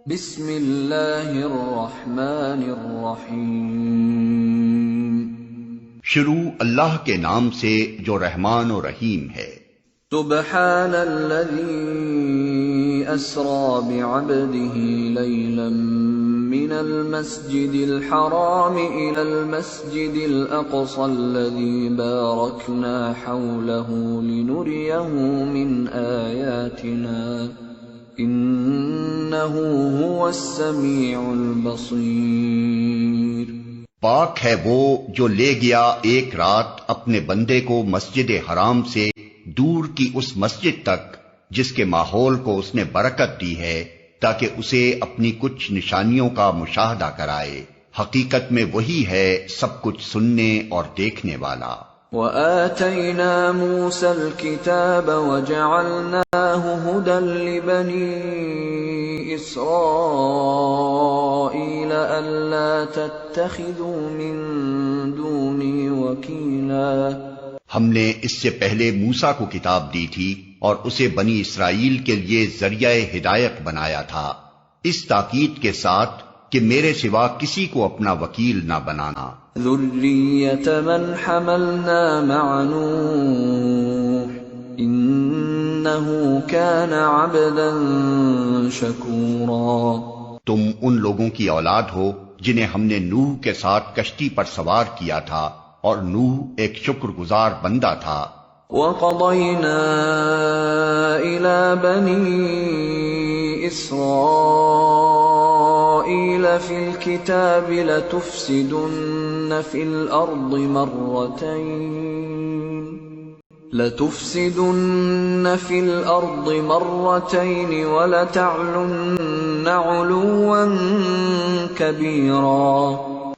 بسم اللہ الرحمن الرحیم۔ شروع اللہ کے نام سے جو رحمان و رحیم ہے۔ سبحان الذی اسری بعبده لیلا من المسجد الحرام الى المسجد الاقصى الذي باركنا حوله لنريه من آیاتنا انہ هو السمیع البصیر۔ پاک ہے وہ جو لے گیا ایک رات اپنے بندے کو مسجد حرام سے دور کی اس مسجد تک جس کے ماحول کو اس نے برکت دی ہے تاکہ اسے اپنی کچھ نشانیوں کا مشاہدہ کرائے۔ حقیقت میں وہی ہے سب کچھ سننے اور دیکھنے والا۔ وآتينا موسى الكتاب وجعلناه هدى لبني إسرائيل ألا تتخذوا من دوني وكيلا۔ ہم نے اس سے پہلے موسیٰ کو کتاب دی تھی اور اسے بنی اسرائیل کے لیے ذریعہ ہدایت بنایا تھا، اس تاکید کے ساتھ کہ میرے سوا کسی کو اپنا وکیل نہ بنانا۔ ذریۃ من حملنا مع نوح انہ کان عبدا شکورا۔ تم ان لوگوں کی اولاد ہو جنہیں ہم نے نوح کے ساتھ کشتی پر سوار کیا تھا اور نوح ایک شکر گزار بندہ تھا۔ وَقَضَيْنَا إِلَى بَنِي إِسْرَائِيلَ فِي الْكِتَابِ لَتُفْسِدُنَّ فِي الْأَرْضِ مَرَّتَيْنِ وَلَتَعْلُنَّ عُلُوًّا كَبِيرًا۔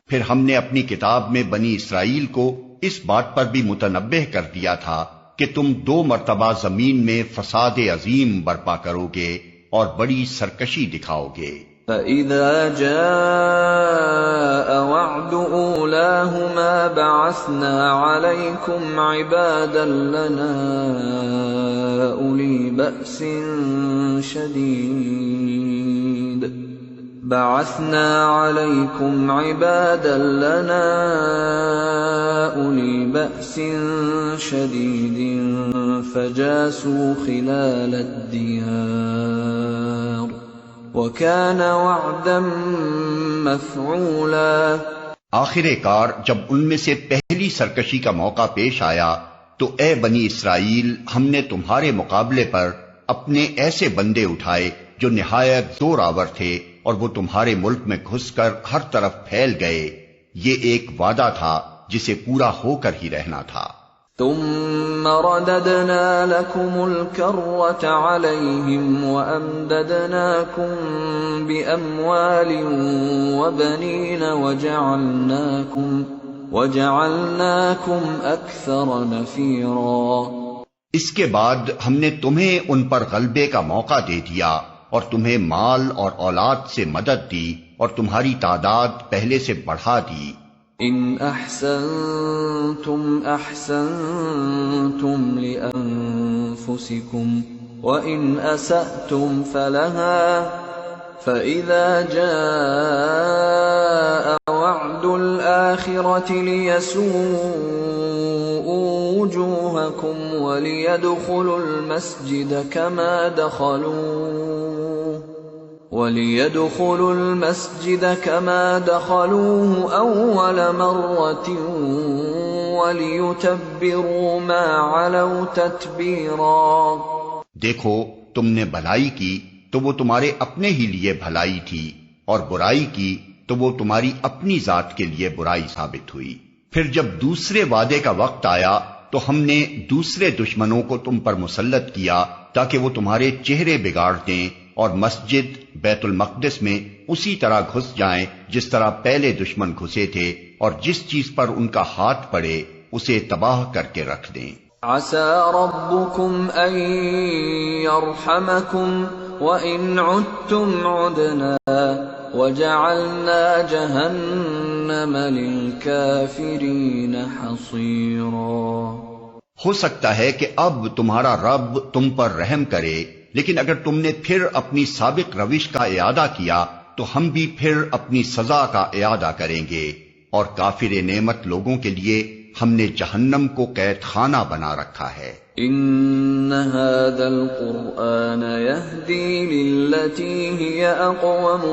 پھر ہم نے اپنی کتاب میں بنی اسرائیل کو اس بات پر بھی متنبہ کر دیا تھا کہ تم 2 مرتبہ زمین میں فساد عظیم برپا کرو گے اور بڑی سرکشی دکھاؤ گے۔ فَإِذَا جَاءَ وَعْدُ أُولَاهُمَا بَعَثْنَا عَلَيْكُمْ عِبَادًا لَنَا أُولِي بَأْسٍ شديد فجاسوا خلال الديار وكان وعدا مفعولا۔ آخر کار جب ان میں سے پہلی سرکشی کا موقع پیش آیا تو اے بنی اسرائیل ہم نے تمہارے مقابلے پر اپنے ایسے بندے اٹھائے جو نہایت زور آور تھے اور وہ تمہارے ملک میں گھس کر ہر طرف پھیل گئے۔ یہ ایک وعدہ تھا جسے پورا ہو کر ہی رہنا تھا۔ ثم رددنا لكم الكرة عليهم وأمددناكم بأموال وبنين وجعلناكم أكثر نفيرا۔ اس کے بعد ہم نے تمہیں ان پر غلبے کا موقع دے دیا اور تمہیں مال اور اولاد سے مدد دی اور تمہاری تعداد پہلے سے بڑھا دی۔ ان احسنتم احسنتم لانفسکم وان اسأتم فلها فاذا جاء وعد الاخرة ليسوءوا وجوهكم وليدخلوا المسجد كما دخلوه أول مرة وليتبروا ما علوا تتبيرا۔ دیکھو تم نے بھلائی کی تو وہ تمہارے اپنے ہی لیے بھلائی تھی اور برائی کی تو وہ تمہاری اپنی ذات کے لیے برائی ثابت ہوئی۔ پھر جب دوسرے وعدے کا وقت آیا تو ہم نے دوسرے دشمنوں کو تم پر مسلط کیا تاکہ وہ تمہارے چہرے بگاڑ دیں اور مسجد بیت المقدس میں اسی طرح گھس جائیں جس طرح پہلے دشمن گھسے تھے اور جس چیز پر ان کا ہاتھ پڑے اسے تباہ کر کے رکھ دیں۔ عسى ربكم ان يرحمكم وان عدتم عدنا وجعلنا جهنم للكافرين حصيرا۔ ہو سکتا ہے کہ اب تمہارا رب تم پر رحم کرے لیکن اگر تم نے پھر اپنی سابق روش کا اعادہ کیا تو ہم بھی پھر اپنی سزا کا اعادہ کریں گے، اور کافر نعمت لوگوں کے لیے ہم نے جہنم کو قید خانہ بنا رکھا ہے۔ ان هذا القرآن يهدي للتي هي اقوم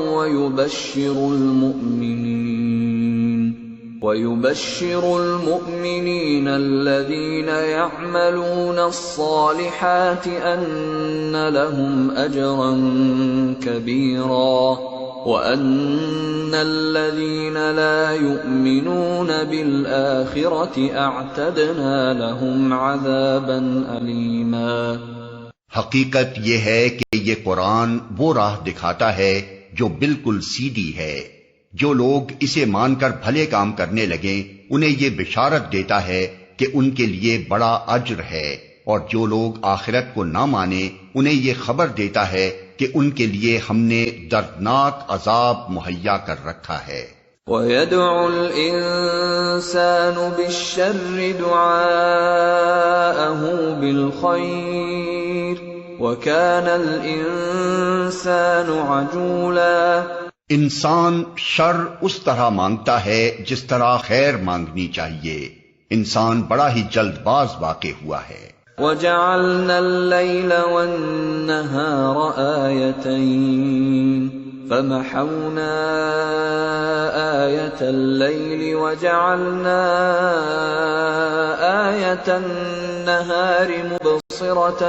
ويبشر المؤمنين الذين يعملون الصالحات ان لهم اجرا كبيرا وَأَنَّ الَّذِينَ لَا يُؤْمِنُونَ بِالْآخِرَةِ أَعْتَدْنَا لَهُمْ عَذَابًا أَلِيمًا۔ حقیقت یہ ہے کہ یہ قرآن وہ راہ دکھاتا ہے جو بالکل سیدھی ہے۔ جو لوگ اسے مان کر بھلے کام کرنے لگیں انہیں یہ بشارت دیتا ہے کہ ان کے لیے بڑا اجر ہے، اور جو لوگ آخرت کو نہ مانیں انہیں یہ خبر دیتا ہے کہ ان کے لیے ہم نے دردناک عذاب مہیا کر رکھا ہے۔ وَيَدْعُ الْإِنسَانُ بِالشَّرِّ دُعَاءَهُ بِالْخَيْرِ وَكَانَ الْإِنسَانُ عَجُولًا۔ انسان شر اس طرح مانگتا ہے جس طرح خیر مانگنی چاہیے۔ انسان بڑا ہی جلد باز واقع ہوا ہے۔ وَجَعَلْنَا اللَّيْلَ وَالنَّهَارَ آيَتَيْنِ فَمَحَوْنَا آيَةَ اللَّيْلِ وَجَعَلْنَا آيَةَ النَّهَارِ مُبْصِرَةً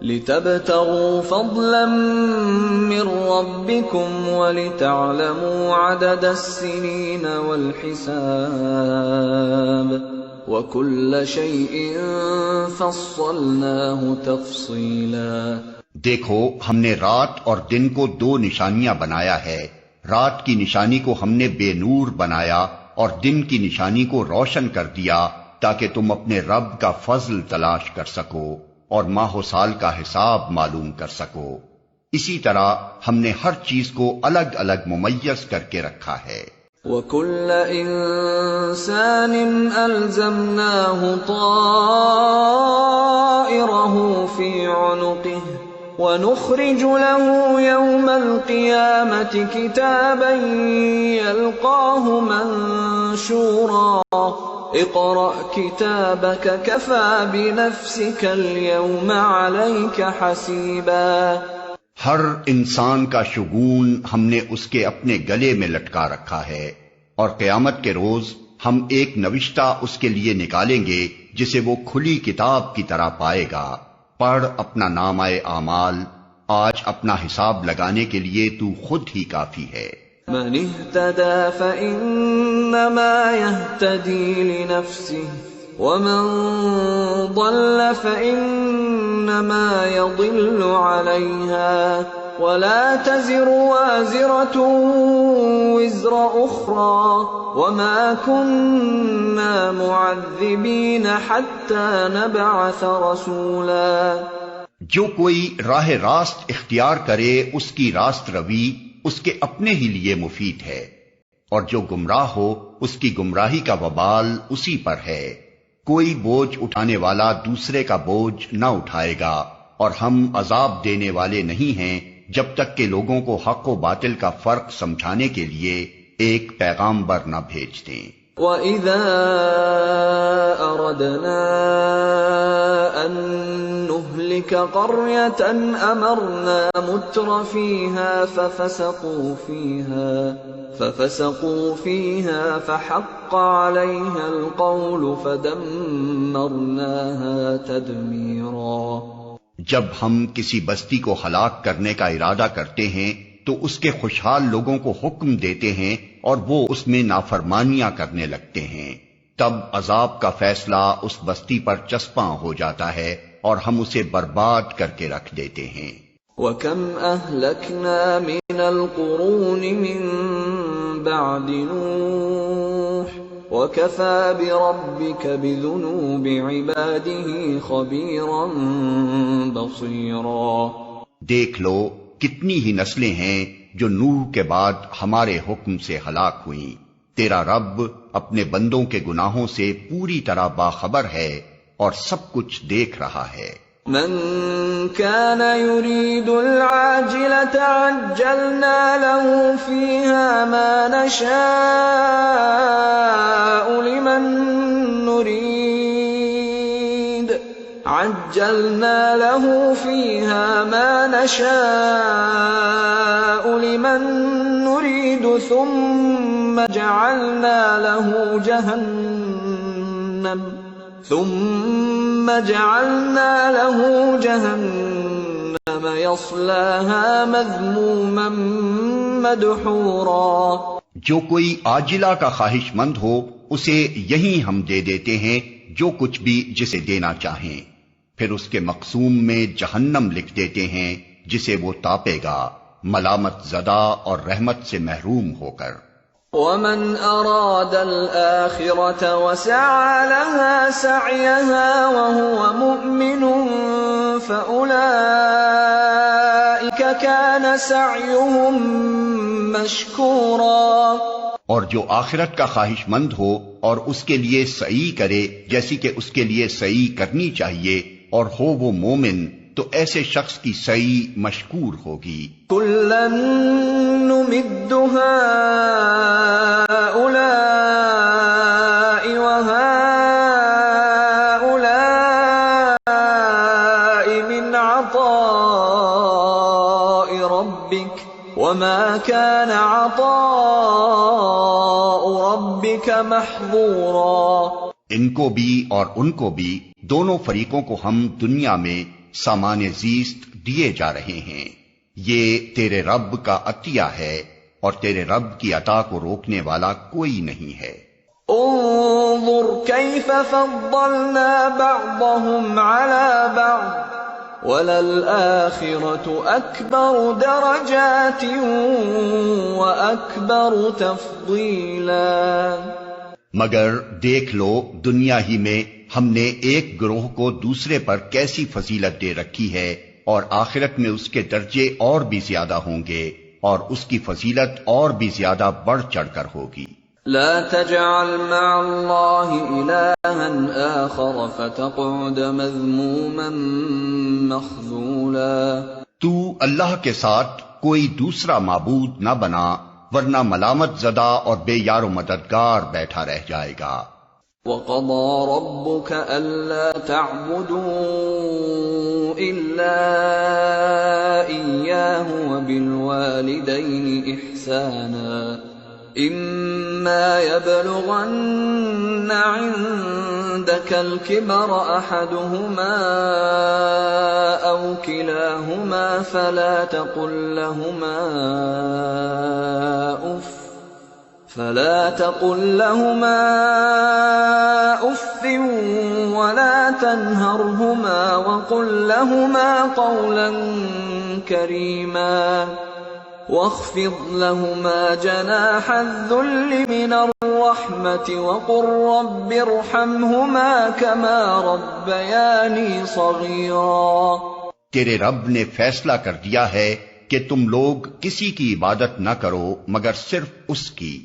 لِتَبْتَغُوا فَضْلًا مِّن رَّبِّكُمْ وَلِتَعْلَمُوا عَدَدَ السِّنِينَ وَالْحِسَابَ وَكُلَّ شَيْءٍ فَصَّلْنَاهُ تَفْصِيلًا۔ دیکھو ہم نے رات اور دن کو دو نشانیاں بنایا ہے۔ رات کی نشانی کو ہم نے بے نور بنایا اور دن کی نشانی کو روشن کر دیا تاکہ تم اپنے رب کا فضل تلاش کر سکو اور ماہ و سال کا حساب معلوم کر سکو۔ اسی طرح ہم نے ہر چیز کو الگ الگ ممیز کر کے رکھا ہے۔ وَكُلَّ إِنسَانٍ أَلْزَمْنَاهُ طَائِرَهُ فِي عُنُقِهِ وَنُخْرِجُ لَهُ يَوْمَ الْقِيَامَةِ كِتَابًا يَلْقَاهُ مَنشُورًا اقْرَأْ كِتَابَكَ كَفَى بِنَفْسِكَ الْيَوْمَ عَلَيْكَ حَسِيبًا۔ ہر انسان کا شگون ہم نے اس کے اپنے گلے میں لٹکا رکھا ہے، اور قیامت کے روز ہم ایک نوشتہ اس کے لیے نکالیں گے جسے وہ کھلی کتاب کی طرح پائے گا۔ پڑھ اپنا نامہ اعمال، آج اپنا حساب لگانے کے لیے تو خود ہی کافی ہے۔ من اهتدى فإنما يهتدي لنفسه ومن ضل فإنما يضل عليها ولا تزر وازرة وزر أخرى وما كنا معذبين حتى نبعث رسولا۔ جو کوئی راہ راست اختیار کرے اس کی راست روی اس کے اپنے ہی لیے مفید ہے، اور جو گمراہ ہو اس کی گمراہی کا وبال اسی پر ہے۔ کوئی بوجھ اٹھانے والا دوسرے کا بوجھ نہ اٹھائے گا، اور ہم عذاب دینے والے نہیں ہیں جب تک کہ لوگوں کو حق و باطل کا فرق سمجھانے کے لیے ایک پیغامبر نہ بھیج دیں۔ وَإِذَا أَرَدْنَا أَن نُّهْلِكَ قَرْيَةً أَمَرْنَا مُتْرَ فِيهَا فَفَسَقُوا فِيهَا فَحَقَّ عَلَيْهَا الْقَوْلُ فَدَمَّرْنَاهَا تَدْمِيرًا۔ جب ہم کسی بستی کو ہلاک کرنے کا ارادہ کرتے ہیں تو اس کے خوشحال لوگوں کو حکم دیتے ہیں اور وہ اس میں نافرمانیاں کرنے لگتے ہیں، تب عذاب کا فیصلہ اس بستی پر چسپاں ہو جاتا ہے اور ہم اسے برباد کر کے رکھ دیتے ہیں۔ وَكَمْ أَهْلَكْنَا مِنَ الْقُرُونِ مِن بَعْدِ نُوحٍ وَكَفَى بِرَبِّكَ بِذُنُوبِ عِبَادِهِ خَبِيرًا بَصِيرًا۔ دیکھ لو کتنی ہی نسلیں ہیں جو نوح کے بعد ہمارے حکم سے ہلاک ہوئیں۔ تیرا رب اپنے بندوں کے گناہوں سے پوری طرح باخبر ہے اور سب کچھ دیکھ رہا ہے۔ من كان يريد العاجلة عجلنا له فيها ما نشاء لمن نريد عجلنا له فيها ما نشاء لمن نريد ثم جعلنا له جهنم يصلاها مذموما مدحورا. جو کوئی عاجلہ کا خواہش مند ہو اسے یہی ہم دے دیتے ہیں جو کچھ بھی جسے دینا چاہیں، پھر اس کے مقسوم میں جہنم لکھ دیتے ہیں جسے وہ تاپے گا، ملامت زدہ اور رحمت سے محروم ہو کر. ومن أراد الآخرة وسعى لها سعيها وهو مؤمن فأولئك كان سعيهم مشكورا. اور جو آخرت کا خواہش مند ہو اور اس کے لیے سعی کرے جیسی کہ اس کے لیے سعی کرنی چاہیے اور ہو وہ مومن، تو ایسے شخص کی سعی مشکور ہوگی. كُلًّا نُمِدُّ هَؤُلَاءِ وَهَؤُلَاءِ مِنْ عَطَاءِ رَبِّكَ وَمَا كَانَ عَطَاءُ رَبِّكَ مَحْظُورًا. ان کو بھی اور ان کو بھی، دونوں فریقوں کو ہم دنیا میں سامان زیست دیے جا رہے ہیں. یہ تیرے رب کا عطیہ ہے اور تیرے رب کی عطا کو روکنے والا کوئی نہیں ہے. انظر کیف فضلنا بعضهم على بعض وللآخرة اکبر درجات واکبر تفضیلا. مگر دیکھ لو دنیا ہی میں ہم نے ایک گروہ کو دوسرے پر کیسی فضیلت دے رکھی ہے، اور آخرت میں اس کے درجے اور بھی زیادہ ہوں گے اور اس کی فضیلت اور بھی زیادہ بڑھ چڑھ کر ہوگی. لا تجعل مع اللہ الہا آخر فتقعد مذموما مخذولا. تو اللہ کے ساتھ کوئی دوسرا معبود نہ بنا ورنہ ملامت زدہ اور بے یار و مددگار بیٹھا رہ جائے گا. وَقَضَى رَبُّكَ أَلَّا تَعْبُدُوا إِلَّا إِيَّاهُ وَبِالْوَالِدَيْنِ إِحْسَانًا إِمَّا يَبْلُغَنَّ عِندَكَ الْكِبَرَ أَحَدُهُمَا أَوْ كِلَاهُمَا فَلَا تَقُل لهما اف ولا تنهرهما وقل لهما قولا كريما واخفض لهما جناح الذل من الرحمة وقل رب ارحمهما كما ربياني صغيرا. تیرے رب نے فیصلہ کر دیا ہے کہ تم لوگ کسی کی عبادت نہ کرو مگر صرف اس کی.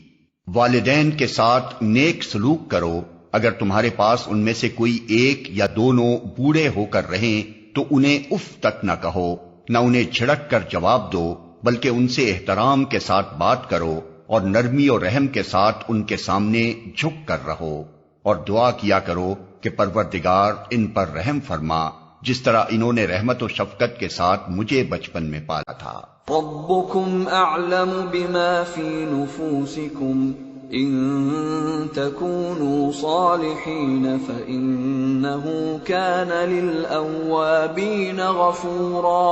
والدین کے ساتھ نیک سلوک کرو. اگر تمہارے پاس ان میں سے کوئی ایک یا دونوں بوڑھے ہو کر رہیں تو انہیں اف تک نہ کہو، نہ انہیں جھڑک کر جواب دو، بلکہ ان سے احترام کے ساتھ بات کرو اور نرمی اور رحم کے ساتھ ان کے سامنے جھک کر رہو، اور دعا کیا کرو کہ پروردگار ان پر رحم فرما جس طرح انہوں نے رحمت و شفقت کے ساتھ مجھے بچپن میں پالا تھا. ربكم اعلم بما في نفوسكم ان تكونوا صالحين فانه كان للاوابين غفورا.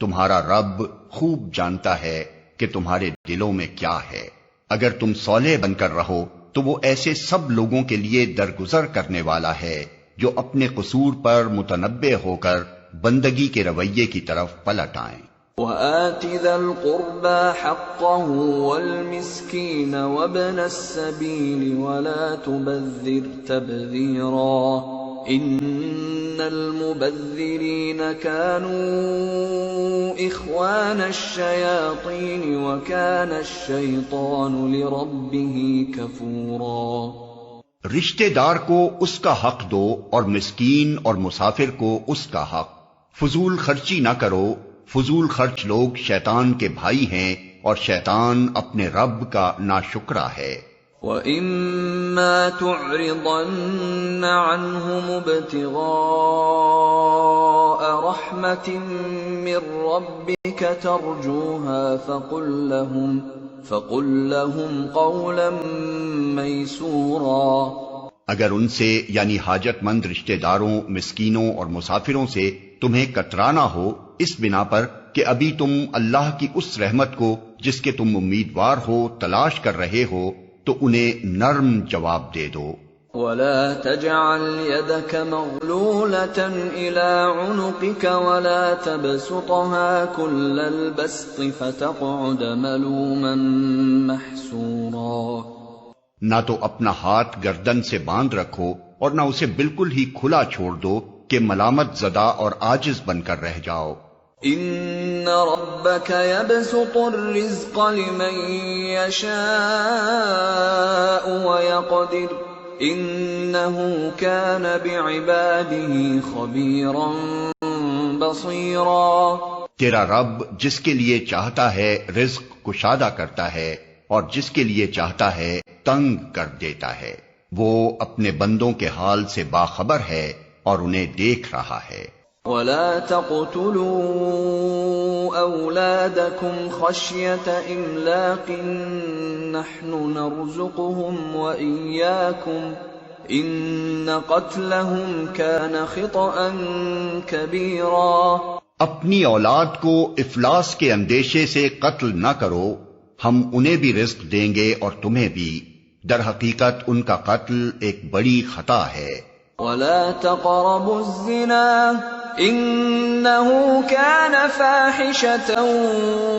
تمہارا رب خوب جانتا ہے کہ تمہارے دلوں میں کیا ہے. اگر تم صالح بن کر رہو تو وہ ایسے سب لوگوں کے لیے درگزر کرنے والا ہے جو اپنے قصور پر متنبہ ہو کر بندگی کے رویے کی طرف پلٹ آئیں. وَآتِ ذَا الْقُرْبَى حَقَّهُ وَالْمِسْكِينَ وَابْنَ السَّبِيلِ وَلَا تُبَذِّرْ تَبْذِيرًا إِنَّ الْمُبَذِّرِينَ كَانُوا إِخْوَانَ الشَّيَاطِينِ وَكَانَ الشَّيْطَانُ لِرَبِّهِ كَفُورًا. رشتے دار کو اس کا حق دو اور مسکین اور مسافر کو اس کا حق. فضول خرچی نہ کرو، فضول خرچ لوگ شیطان کے بھائی ہیں اور شیطان اپنے رب کا ناشکرا ہے. وَإِمَّا تُعْرِضَنَّ عَنْهُمُ ابْتِغَاءَ رَحْمَةٍ مِّن رَّبِّكَ تَرْجُوهَا فَقُل لَّهُمْ قَوْلًا مَّيْسُورًا. اگر ان سے یعنی حاجت مند رشتے داروں، مسکینوں اور مسافروں سے تمہیں کترانا ہو اس بنا پر کہ ابھی تم اللہ کی اس رحمت کو جس کے تم امیدوار ہو تلاش کر رہے ہو تو انہیں نرم جواب دے دو. وَلَا تَجْعَلْ يَدَكَ مَغْلُولَةً إِلَىٰ عُنُقِكَ وَلَا تَبْسُطْهَا كُلَّ الْبَسْطِ فَتَقْعُدَ مَلُومًا مَّحْسُورًا. نہ تو اپنا ہاتھ گردن سے باندھ رکھو اور نہ اسے بالکل ہی کھلا چھوڑ دو کہ ملامت زدہ اور عاجز بن کر رہ جاؤ. ان ربك يبسط الرزق لمن يشاء ويقدر انه كان بعباده خبيرا بصيرا. تیرا رب جس کے لیے چاہتا ہے رزق کشادہ کرتا ہے اور جس کے لیے چاہتا ہے تنگ کر دیتا ہے. وہ اپنے بندوں کے حال سے باخبر ہے اور انہیں دیکھ رہا ہے. وَلَا تَقْتُلُوا أَوْلَادَكُمْ خَشْيَةَ إِمْلَاقٍ نَّحْنُ نَرْزُقُهُمْ وَإِيَّاكُمْ إِنَّ قَتْلَهُمْ كَانَ خِطْئًا كَبِيرًا. اپنی اولاد کو افلاس کے اندیشے سے قتل نہ کرو، ہم انہیں بھی رزق دیں گے اور تمہیں بھی. در حقیقت ان کا قتل ایک بڑی خطا ہے. وَلَا تَقْرَبُوا الزِّنَا إِنَّهُ كَانَ فَاحِشَةً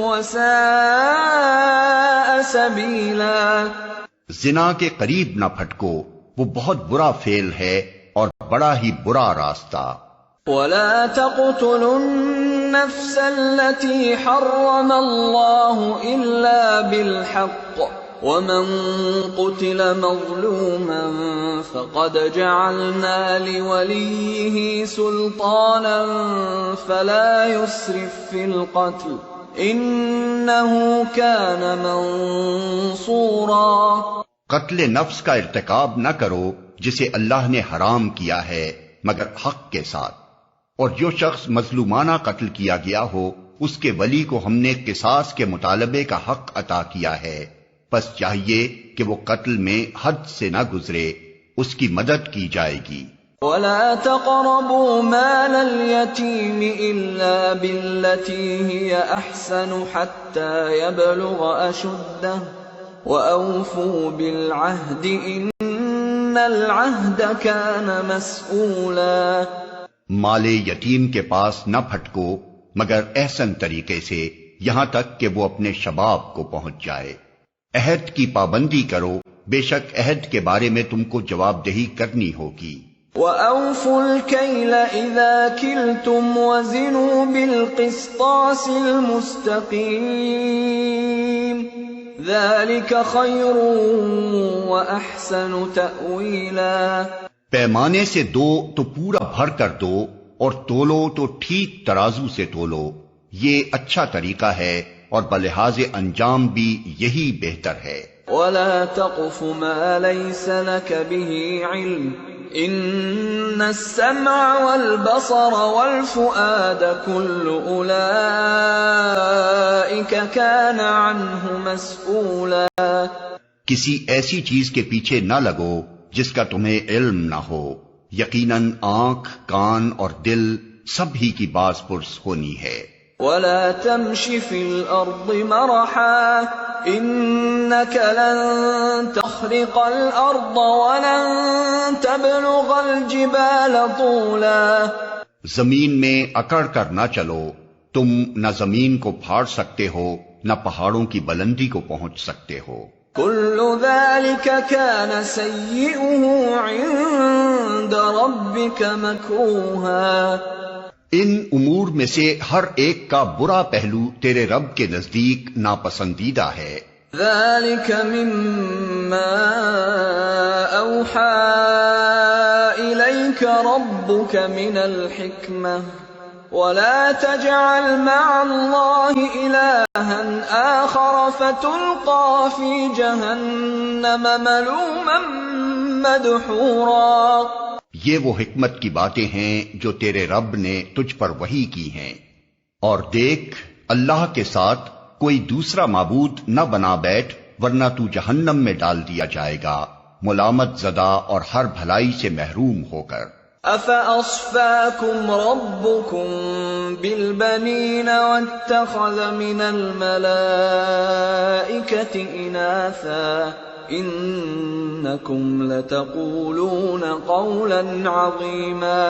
وَسَاءَ سَبِيلًا. زنا کے قریب نہ پھٹکو، وہ بہت برا فعل ہے اور بڑا ہی برا راستہ. وَلَا تَقْتُلُوا النَّفْسَ الَّتِي حَرَّمَ اللَّهُ إِلَّا بِالْحَقِّ وَمَن قُتِلَ مَظْلُومًا فَقَدْ جَعَلْنَا لِوَلِيِّهِ سُلْطَانًا فَلَا يُسْرِف فِّي الْقَتْلِ إِنَّهُ كَانَ مَنصُورًا. قتل نفس کا ارتکاب نہ کرو جسے اللہ نے حرام کیا ہے مگر حق کے ساتھ، اور جو شخص مظلومانہ قتل کیا گیا ہو اس کے ولی کو ہم نے قصاص کے مطالبے کا حق عطا کیا ہے. بس چاہیے کہ وہ قتل میں حد سے نہ گزرے، اس کی مدد کی جائے گی. وَلَا تَقْرَبُوا مَالَ الْيَتِيمِ إِلَّا بِالَّتِي هِيَ أَحْسَنُ حَتَّى يَبْلُغَ أَشُدَّهُ وَأَوْفُوا بِالْعَهْدِ إِنَّ الْعَهْدَ كَانَ مَسْئُولًا. مال یتیم کے پاس نہ پھٹکو مگر احسن طریقے سے یہاں تک کہ وہ اپنے شباب کو پہنچ جائے. عہد کی پابندی کرو، بے شک عہد کے بارے میں تم کو جواب دہی کرنی ہوگی. وَأَوْفُوا الْكَيْلَ إِذَا كِلْتُمْ وَزِنُوا بِالْقِسْطَاسِ الْمُسْتَقِيمِ ذَلِكَ خَيْرٌ وَأَحْسَنُ تَأْوِيلًا. پیمانے سے دو تو پورا بھر کر دو اور تولو تو ٹھیک ترازو سے تولو، یہ اچھا طریقہ ہے اور بلحاظ انجام بھی یہی بہتر ہے. وَلَا تَقْفُ مَا لَيْسَ لَكَ بِهِ عِلْمٌ إِنَّ السَّمْعَ وَالْبَصَرَ وَالْفُؤَادَ كُلُّ أُولَئِكَ كَانَ عَنْهُ مسئولا. کسی ایسی چیز کے پیچھے نہ لگو جس کا تمہیں علم نہ ہو، یقیناً آنکھ، کان اور دل سب ہی کی باز پرس ہونی ہے. وَلَا تَمْشِ فِي الْأَرْضِ مَرَحًا إِنَّكَ لَن تَخْرِقَ الْأَرْضَ وَلَن تَبْلُغَ الْجِبَالَ طُولًا. زمین میں اکڑ کر نہ چلو، تم نہ زمین کو پھاڑ سکتے ہو نہ پہاڑوں کی بلندی کو پہنچ سکتے ہو. كُلُّ ذَلِكَ كَانَ سَيِّئُهُ عِندَ رَبِّكَ مَكْرُوهًا. ان امور میں سے ہر ایک کا برا پہلو تیرے رب کے نزدیک ناپسندیدہ ہے. ذلك مما أوحى إليك ربك من الحكمة ولا تجعل مع الله إلها آخر فتلقى في جهنم ملوما مدحورا۔ یہ وہ حکمت کی باتیں ہیں جو تیرے رب نے تجھ پر وحی کی ہیں، اور دیکھ اللہ کے ساتھ کوئی دوسرا معبود نہ بنا بیٹھ، ورنہ تو جہنم میں ڈال دیا جائے گا ملامت زدہ اور ہر بھلائی سے محروم ہو کر۔ أَفَأَصْفَاكُمْ رَبُّكُمْ بِالْبَنِينَ وَاتَّخَذَ مِنَ الْمَلَائِكَةِ إِنَاثًا إِنَّكُمْ لَتَقُولُونَ قَوْلًا عَظِيمًا۔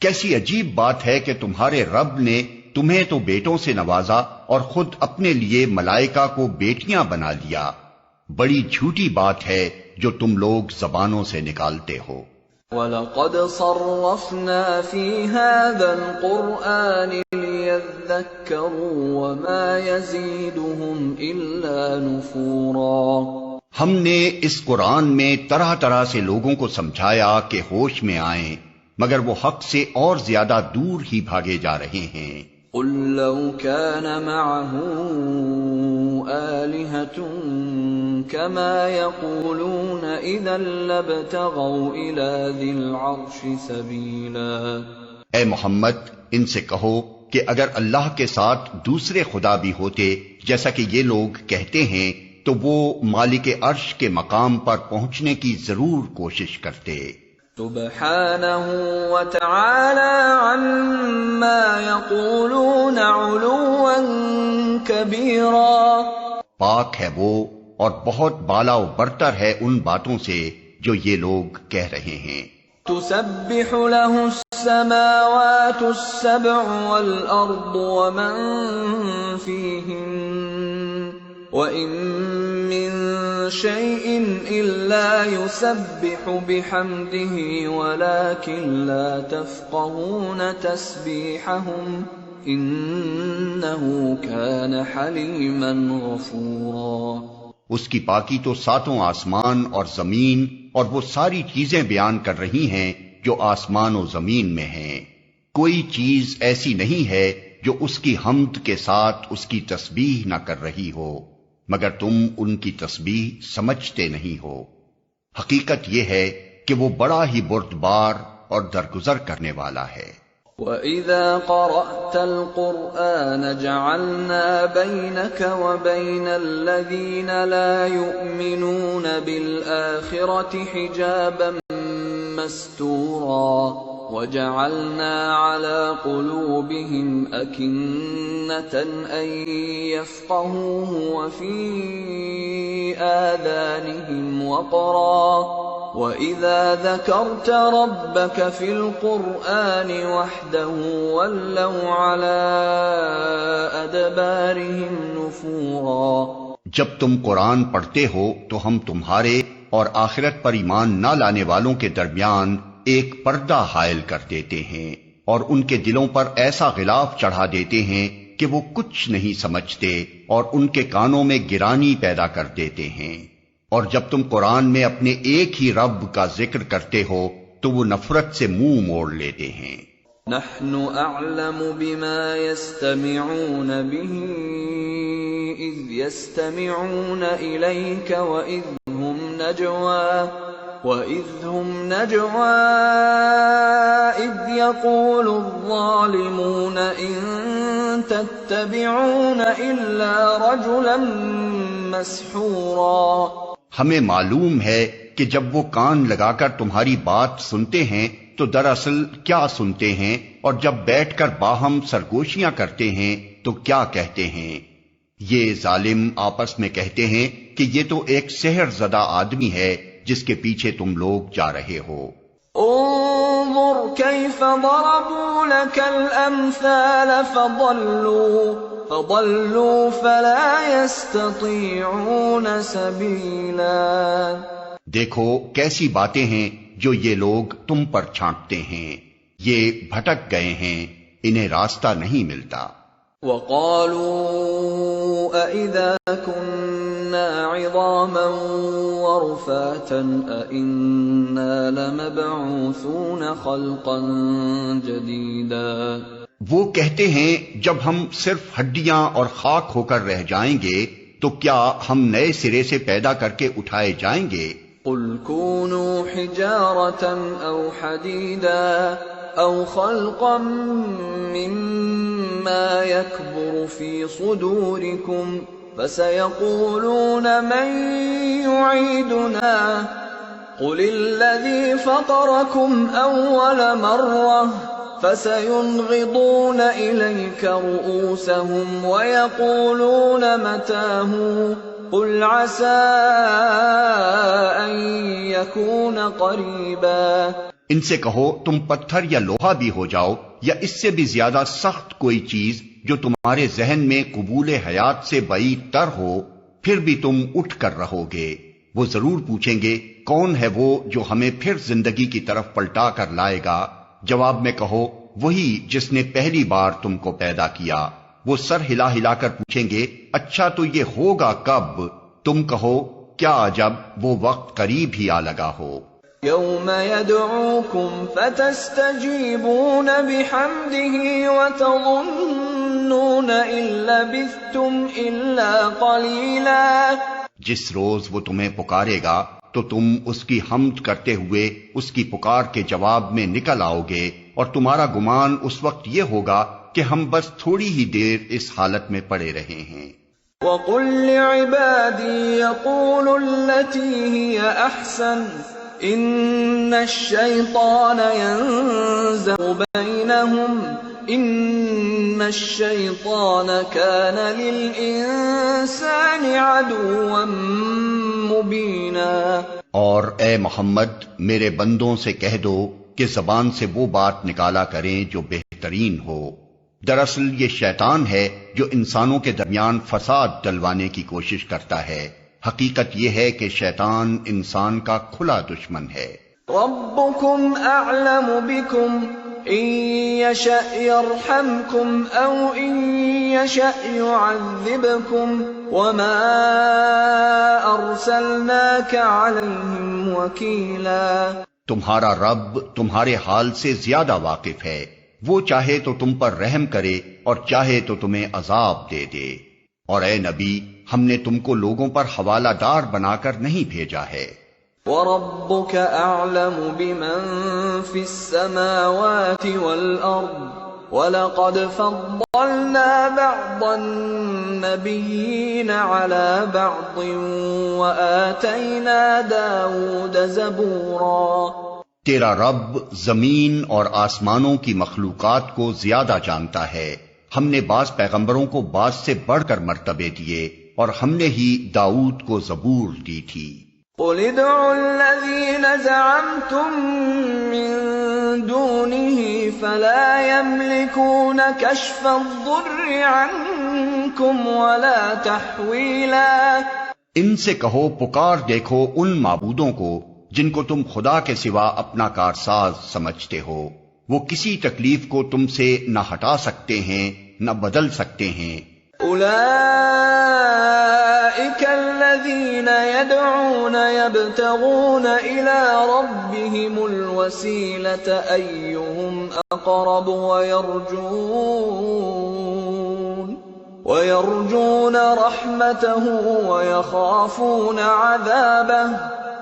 کیسی عجیب بات ہے کہ تمہارے رب نے تمہیں تو بیٹوں سے نوازا اور خود اپنے لیے ملائکہ کو بیٹیاں بنا لیا، بڑی جھوٹی بات ہے جو تم لوگ زبانوں سے نکالتے ہو۔ وَلَقَدْ صَرَّفْنَا فِي هَذَا الْقُرْآنِ لِيَذَّكَّرُوا وَمَا يَزِيدُهُمْ إِلَّا نُفُورًا۔ ہم نے اس قرآن میں طرح طرح سے لوگوں کو سمجھایا کہ ہوش میں آئیں، مگر وہ حق سے اور زیادہ دور ہی بھاگے جا رہے ہیں۔ قُل لَّوْ كَانَ مَعَهُ آلِهَةٌ كَمَا يَقُولُونَ إِذًا لَّابْتَغَوْا إِلَى ذِي الْعَرْشِ سَبِيلًا۔ اے محمد ان سے کہو کہ اگر اللہ کے ساتھ دوسرے خدا بھی ہوتے جیسا کہ یہ لوگ کہتے ہیں تو وہ مالک عرش کے مقام پر پہنچنے کی ضرور کوشش کرتے۔ سبحانہ وتعالی عما یقولون علوا کبیرا۔ پاک ہے وہ اور بہت بالا و برتر ہے ان باتوں سے جو یہ لوگ کہہ رہے ہیں۔ تسبح له السماوات السبع والأرض ومن فيهن وَإِن مِّن شَيْءٍ إِلَّا يُسَبِّحُ بِحَمْدِهِ وَلَكِن لَّا تَفْقَهُونَ تَسْبِيحَهُمْ إِنَّهُ كَانَ حَلِيمًا غَفُورًا۔ اس کی پاکی تو ساتوں آسمان اور زمین اور وہ ساری چیزیں بیان کر رہی ہیں جو آسمان و زمین میں ہیں، کوئی چیز ایسی نہیں ہے جو اس کی حمد کے ساتھ اس کی تسبیح نہ کر رہی ہو، مگر تم ان کی تسبیح سمجھتے نہیں ہو۔ حقیقت یہ ہے کہ وہ بڑا ہی بردبار اور درگزر کرنے والا ہے۔ وَإِذَا قَرَأْتَ الْقُرْآنَ جَعَلْنَا بَيْنَكَ وَبَيْنَ الَّذِينَ لَا يُؤْمِنُونَ بِالْآخِرَةِ حِجَابًا مَسْتُورًا وَجَعَلْنَا عَلَى قُلُوبِهِمْ أَكِنَّةً أَن يَفْقَهُوهُ وَفِي آذَانِهِمْ وَقْرًا وَإِذَا ذَكَرْتَ رَبَّكَ فِي الْقُرْآنِ وَحْدَهُ وَلَّوْا عَلَى أَدْبَارِهِمْ نُفُورًا۔ جب تم قرآن پڑھتے ہو تو ہم تمہارے اور آخرت پر ایمان نہ لانے والوں کے درمیان ایک پردہ حائل کر دیتے ہیں اور ان کے دلوں پر ایسا غلاف چڑھا دیتے ہیں کہ وہ کچھ نہیں سمجھتے اور ان کے کانوں میں گرانی پیدا کر دیتے ہیں، اور جب تم قرآن میں اپنے ایک ہی رب کا ذکر کرتے ہو تو وہ نفرت سے منہ موڑ لیتے ہیں۔ نحن اعلم بما يستمعون به اذ يستمعون اليك واذ هم نجوى اذ يقول الظالمون ان تتبعون الا رجلا مسحورا۔ ہمیں معلوم ہے کہ جب وہ کان لگا کر تمہاری بات سنتے ہیں تو دراصل کیا سنتے ہیں، اور جب بیٹھ کر باہم سرگوشیاں کرتے ہیں تو کیا کہتے ہیں۔ یہ ظالم آپس میں کہتے ہیں کہ یہ تو ایک سحر زدہ آدمی ہے جس کے پیچھے تم لوگ جا رہے ہو۔ انظر كيف ضربوا لك الامثال فضلوا فلا يستطيعون سبيلا۔ دیکھو کیسی باتیں ہیں جو یہ لوگ تم پر چھانٹتے ہیں، یہ بھٹک گئے ہیں، انہیں راستہ نہیں ملتا۔ وَقَالُوا أَإِذَا كُنَّا عِظَامًا وَرُفَاتًا أَإِنَّا لَمَبْعُوثُونَ خَلْقًا جَدِيدًا۔ وہ کہتے ہیں جب ہم صرف ہڈیاں اور خاک ہو کر رہ جائیں گے تو کیا ہم نئے سرے سے پیدا کر کے اٹھائے جائیں گے؟ قُلْ كُونُوا حِجَارَةً أَوْ حَدِيدًا أَوْ خَلْقًا مِّمَّا يَكْبُرُ فِي صُدُورِكُمْ فَسَيَقُولُونَ مَن يُعِيدُنَا قُلِ الَّذِي فَطَرَكُمْ أَوَّلَ مَرَّةٍ فَسَيُنْغِضُونَ إِلَيْكَ رُءُوسَهُمْ وَيَقُولُونَ مَتَىٰ قُلْ عَسَىٰ أَن يَكُونَ قَرِيبًا۔ ان سے کہو تم پتھر یا لوہا بھی ہو جاؤ یا اس سے بھی زیادہ سخت کوئی چیز جو تمہارے ذہن میں قبول حیات سے بعید تر ہو، پھر بھی تم اٹھ کر رہو گے۔ وہ ضرور پوچھیں گے کون ہے وہ جو ہمیں پھر زندگی کی طرف پلٹا کر لائے گا؟ جواب میں کہو وہی جس نے پہلی بار تم کو پیدا کیا۔ وہ سر ہلا ہلا کر پوچھیں گے اچھا تو یہ ہوگا کب؟ تم کہو کیا عجب وہ وقت قریب ہی آ لگا ہو۔ يَوْمَ يَدْعُوكُمْ فَتَسْتَجِيبُونَ بِحَمْدِهِ وَتَظُنُّونَ إِن لَّبِثْتُمْ إِلَّا قَلِيلًا۔ جس روز وہ تمہیں پکارے گا تو تم اس کی حمد کرتے ہوئے اس کی پکار کے جواب میں نکل آؤ گے، اور تمہارا گمان اس وقت یہ ہوگا کہ ہم بس تھوڑی ہی دیر اس حالت میں پڑے رہے ہیں۔ وَقُل لِّعِبَادِي يَقُولُوا الَّتِي هِيَ أَحْسَنُ إِنَّ الشَّيْطَانَ يَنزَغُ بَيْنَهُمْ إِنَّ الشَّيْطَانَ كَانَ لِلْإِنسَانِ عَدُوًّا مُّبِينًا۔ اور اے محمد میرے بندوں سے کہہ دو کہ زبان سے وہ بات نکالا کریں جو بہترین ہو۔ دراصل یہ شیطان ہے جو انسانوں کے درمیان فساد ڈلوانے کی کوشش کرتا ہے۔ حقیقت یہ ہے کہ شیطان انسان کا کھلا دشمن ہے۔ ربکم اعلم بکم ان یشأ یرحمکم او ان یشأ یعذبکم وما ارسلناک علیہم وکیلا۔ تمہارا رب تمہارے حال سے زیادہ واقف ہے، وہ چاہے تو تم پر رحم کرے اور چاہے تو تمہیں عذاب دے دے۔ اور اے نبی ہم نے تم کو لوگوں پر حوالہ دار بنا کر نہیں بھیجا ہے۔ وَرَبُّكَ أَعْلَمُ بِمَن فِي السَّمَاوَاتِ وَالْأَرْضِ وَلَقَدْ فَضَّلْنَا بَعْضَ النَّبِيِّينَ عَلَى بَعْضٍ وَآتَيْنَا دَاوُودَ زَبُورًا۔ تیرا رب زمین اور آسمانوں کی مخلوقات کو زیادہ جانتا ہے۔ ہم نے بعض پیغمبروں کو بعض سے بڑھ کر مرتبے دیے اور ہم نے ہی داؤد کو زبور دی تھی۔ قُلِ ادْعُوا الَّذِينَ زَعَمْتُم مِّن دُونِهِ فَلَا يَمْلِكُونَ كَشْفَ الضُّرِّ عَنكُمْ وَلَا تَحْوِيلًا۔ ان سے کہو پکار دیکھو ان معبودوں کو جن کو تم خدا کے سوا اپنا کارساز سمجھتے ہو، وہ کسی تکلیف کو تم سے نہ ہٹا سکتے ہیں نہ بدل سکتے ہیں۔ اولئک الذین یدعون یبتغون الی ربهم الوسیلۃ ایہم اقرب ویرجون رحمتہ ویخافون عذابہ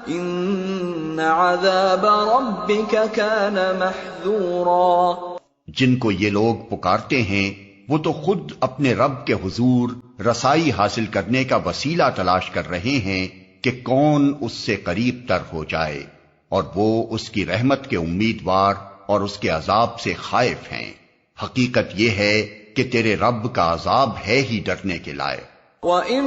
ان عذاب ربک کان محذورا۔ جن کو یہ لوگ پکارتے ہیں وہ تو خود اپنے رب کے حضور رسائی حاصل کرنے کا وسیلہ تلاش کر رہے ہیں کہ کون اس سے قریب تر ہو جائے، اور وہ اس کی رحمت کے امیدوار اور اس کے عذاب سے خائف ہیں۔ حقیقت یہ ہے کہ تیرے رب کا عذاب ہے ہی ڈرنے کے لائق۔ وَإِن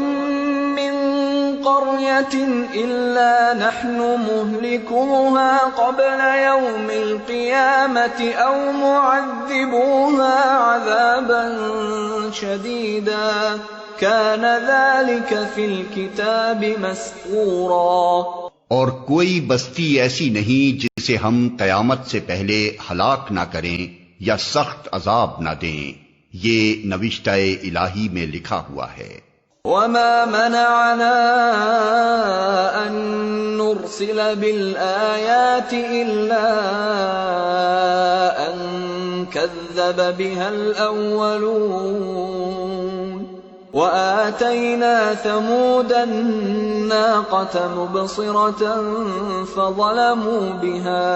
قَرْيَةٍ إِلَّا نَحْنُ مُهْلِكُوهَا قَبْلَ يَوْمِ الْقِيَامَةِ أَوْ مُعَذِّبُوهَا عَذَابًا شَدِيدًا كَانَ ذَلِكَ فِي الْكِتَابِ مَسْطُورًا۔ اور کوئی بستی ایسی نہیں جسے ہم قیامت سے پہلے ہلاک نہ کریں یا سخت عذاب نہ دیں، یہ نوشتہ الہی میں لکھا ہوا ہے۔ وما منعنا أن نرسل بالآيات إلا أن كذب بها الأولون وآتينا ثمود الناقة مبصرة فظلموا بها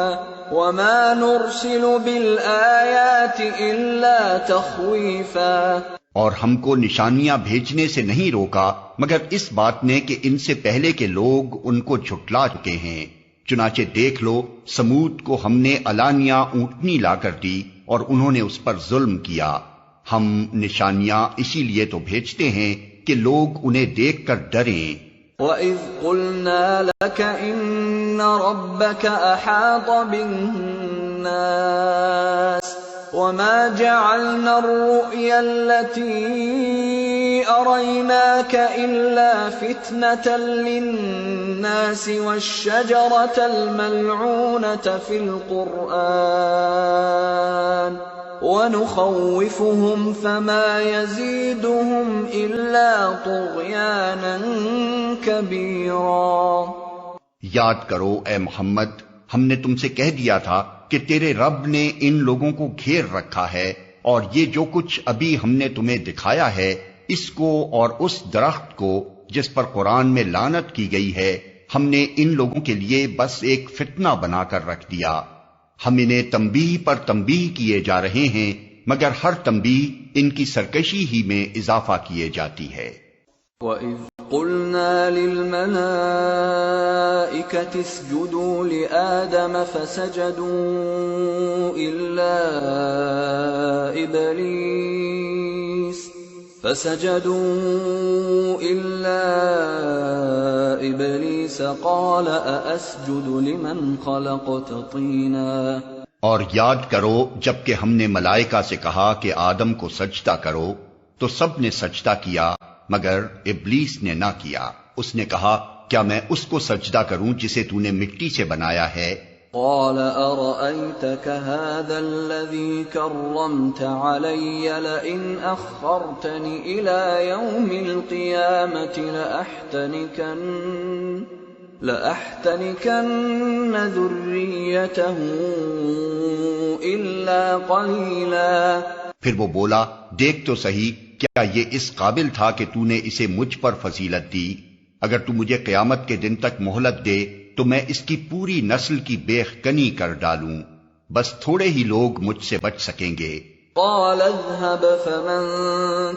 وما نرسل بالآيات إلا تخويفا، اور ہم کو نشانیاں بھیجنے سے نہیں روکا مگر اس بات نے کہ ان سے پہلے کے لوگ ان کو جھٹلا چکے ہیں۔ چنانچہ دیکھ لو سمود کو ہم نے علانیہ اونٹنی لا کر دی اور انہوں نے اس پر ظلم کیا۔ ہم نشانیاں اسی لیے تو بھیجتے ہیں کہ لوگ انہیں دیکھ کر ڈریں۔ وَإِذْ قُلْنَا لَكَ إِنَّ رَبَّكَ أَحَاطَ بِالنَّاسِ وَمَا جَعَلْنَا الرُّؤْيَا الَّتِي أَرَيْنَاكَ إِلَّا فِتْنَةً لِلنَّاسِ وَالشَّجَرَةَ الْمَلْعُونَةَ فِي الْقُرْآنِ وَنُخَوِّفُهُمْ فَمَا يَزِيدُهُمْ إِلَّا طُغْيَانًا كَبِيرًا۔ یاد کرو اے محمد، ہم نے تم سے کہہ دیا تھا کہ تیرے رب نے ان لوگوں کو گھیر رکھا ہے، اور یہ جو کچھ ابھی ہم نے تمہیں دکھایا ہے اس کو اور اس درخت کو جس پر قرآن میں لعنت کی گئی ہے، ہم نے ان لوگوں کے لیے بس ایک فتنہ بنا کر رکھ دیا۔ ہم انہیں تنبیہ پر تنبیہ کیے جا رہے ہیں مگر ہر تنبیہ ان کی سرکشی ہی میں اضافہ کیے جاتی ہے۔ وَإِذْ قُلْنَا لِلْمَلَائِكَةِ اسْجُدُوا لِآدَمَ فَسَجَدُوا إِلَّا إِبْلِيسَ قَالَ أَأَسْجُدُ لِمَنْ خَلَقْتَ طِينًا۔ اور یاد کرو جب کہ ہم نے ملائکہ سے کہا کہ آدم کو سجدہ کرو تو سب نے سجدہ کیا مگر ابلیس نے نہ کیا۔ اس نے کہا کیا میں اس کو سجدہ کروں جسے تو نے مٹی سے بنایا ہے؟ قال أرأيتك هذا الذي كرمت علي لئن أخرتني إلى يوم القيامة لأحتنكن ذريته إلا قليلا۔ پھر وہ بولا دیکھ تو صحیح کیا یہ اس قابل تھا کہ تو نے اسے مجھ پر فضیلت دی؟ اگر تو مجھے قیامت کے دن تک مہلت دے تو میں اس کی پوری نسل کی بیخکنی کر ڈالوں، بس تھوڑے ہی لوگ مجھ سے بچ سکیں گے۔ قال اذهب فمن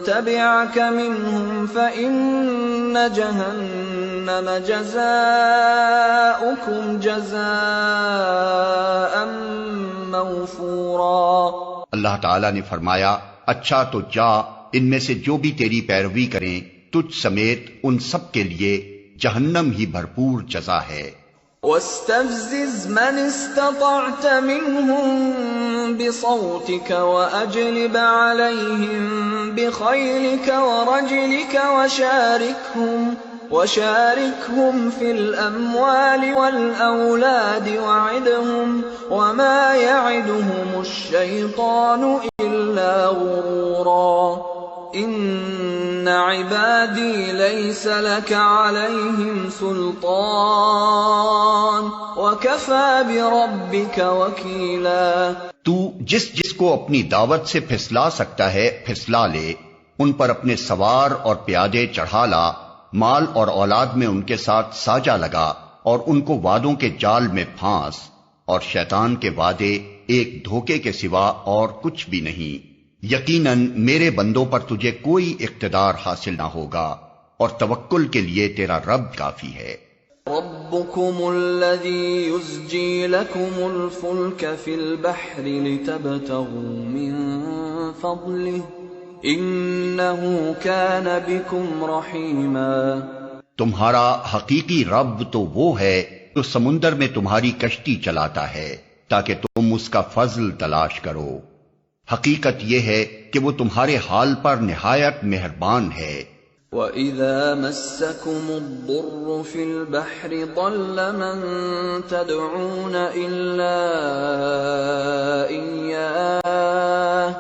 تبعك منهم فإن جهنم جزاؤكم جزاء موفورا۔ اللہ تعالیٰ نے فرمایا اچھا تو جا، ان میں سے جو بھی تیری پیروی کریں تجھ سمیت ان سب کے لیے جہنم ہی بھرپور جزا ہے۔ واستفزز من استطعت منهم بصوتك وأجلب عليهم بخيلك ورجلك وشاركهم في الأموال والأولاد وعدهم وما يعدهم الشيطان إلا غرورا۔ إن عبادي ليس لك عليهم سلطان وكفى بربك وكيلا۔ تو جس کو اپنی دعوت سے پھسلا سکتا ہے پھسلا لے، ان پر اپنے سوار اور پیادے چڑھا لا، مال اور اولاد میں ان کے ساتھ ساجا لگا اور ان کو وعدوں کے جال میں پھانس، اور شیطان کے وعدے ایک دھوکے کے سوا اور کچھ بھی نہیں۔ یقیناً میرے بندوں پر تجھے کوئی اقتدار حاصل نہ ہوگا، اور توکل کے لیے تیرا رب کافی ہے۔ ربكم الذي يزجي لكم الفلك في البحر لتبتغوا من فضله إنه كان بكم رحيما۔ تمہارا حقیقی رب تو وہ ہے جو سمندر میں تمہاری کشتی چلاتا ہے تاکہ تم اس کا فضل تلاش کرو۔ حقیقت یہ ہے کہ وہ تمہارے حال پر نہایت مہربان ہے۔ وَإِذَا مَسَّكُمُ الضُّرُّ فِي الْبَحْرِ ضَلَّ مَن تَدْعُونَ إِلَّا إِيَّاهُ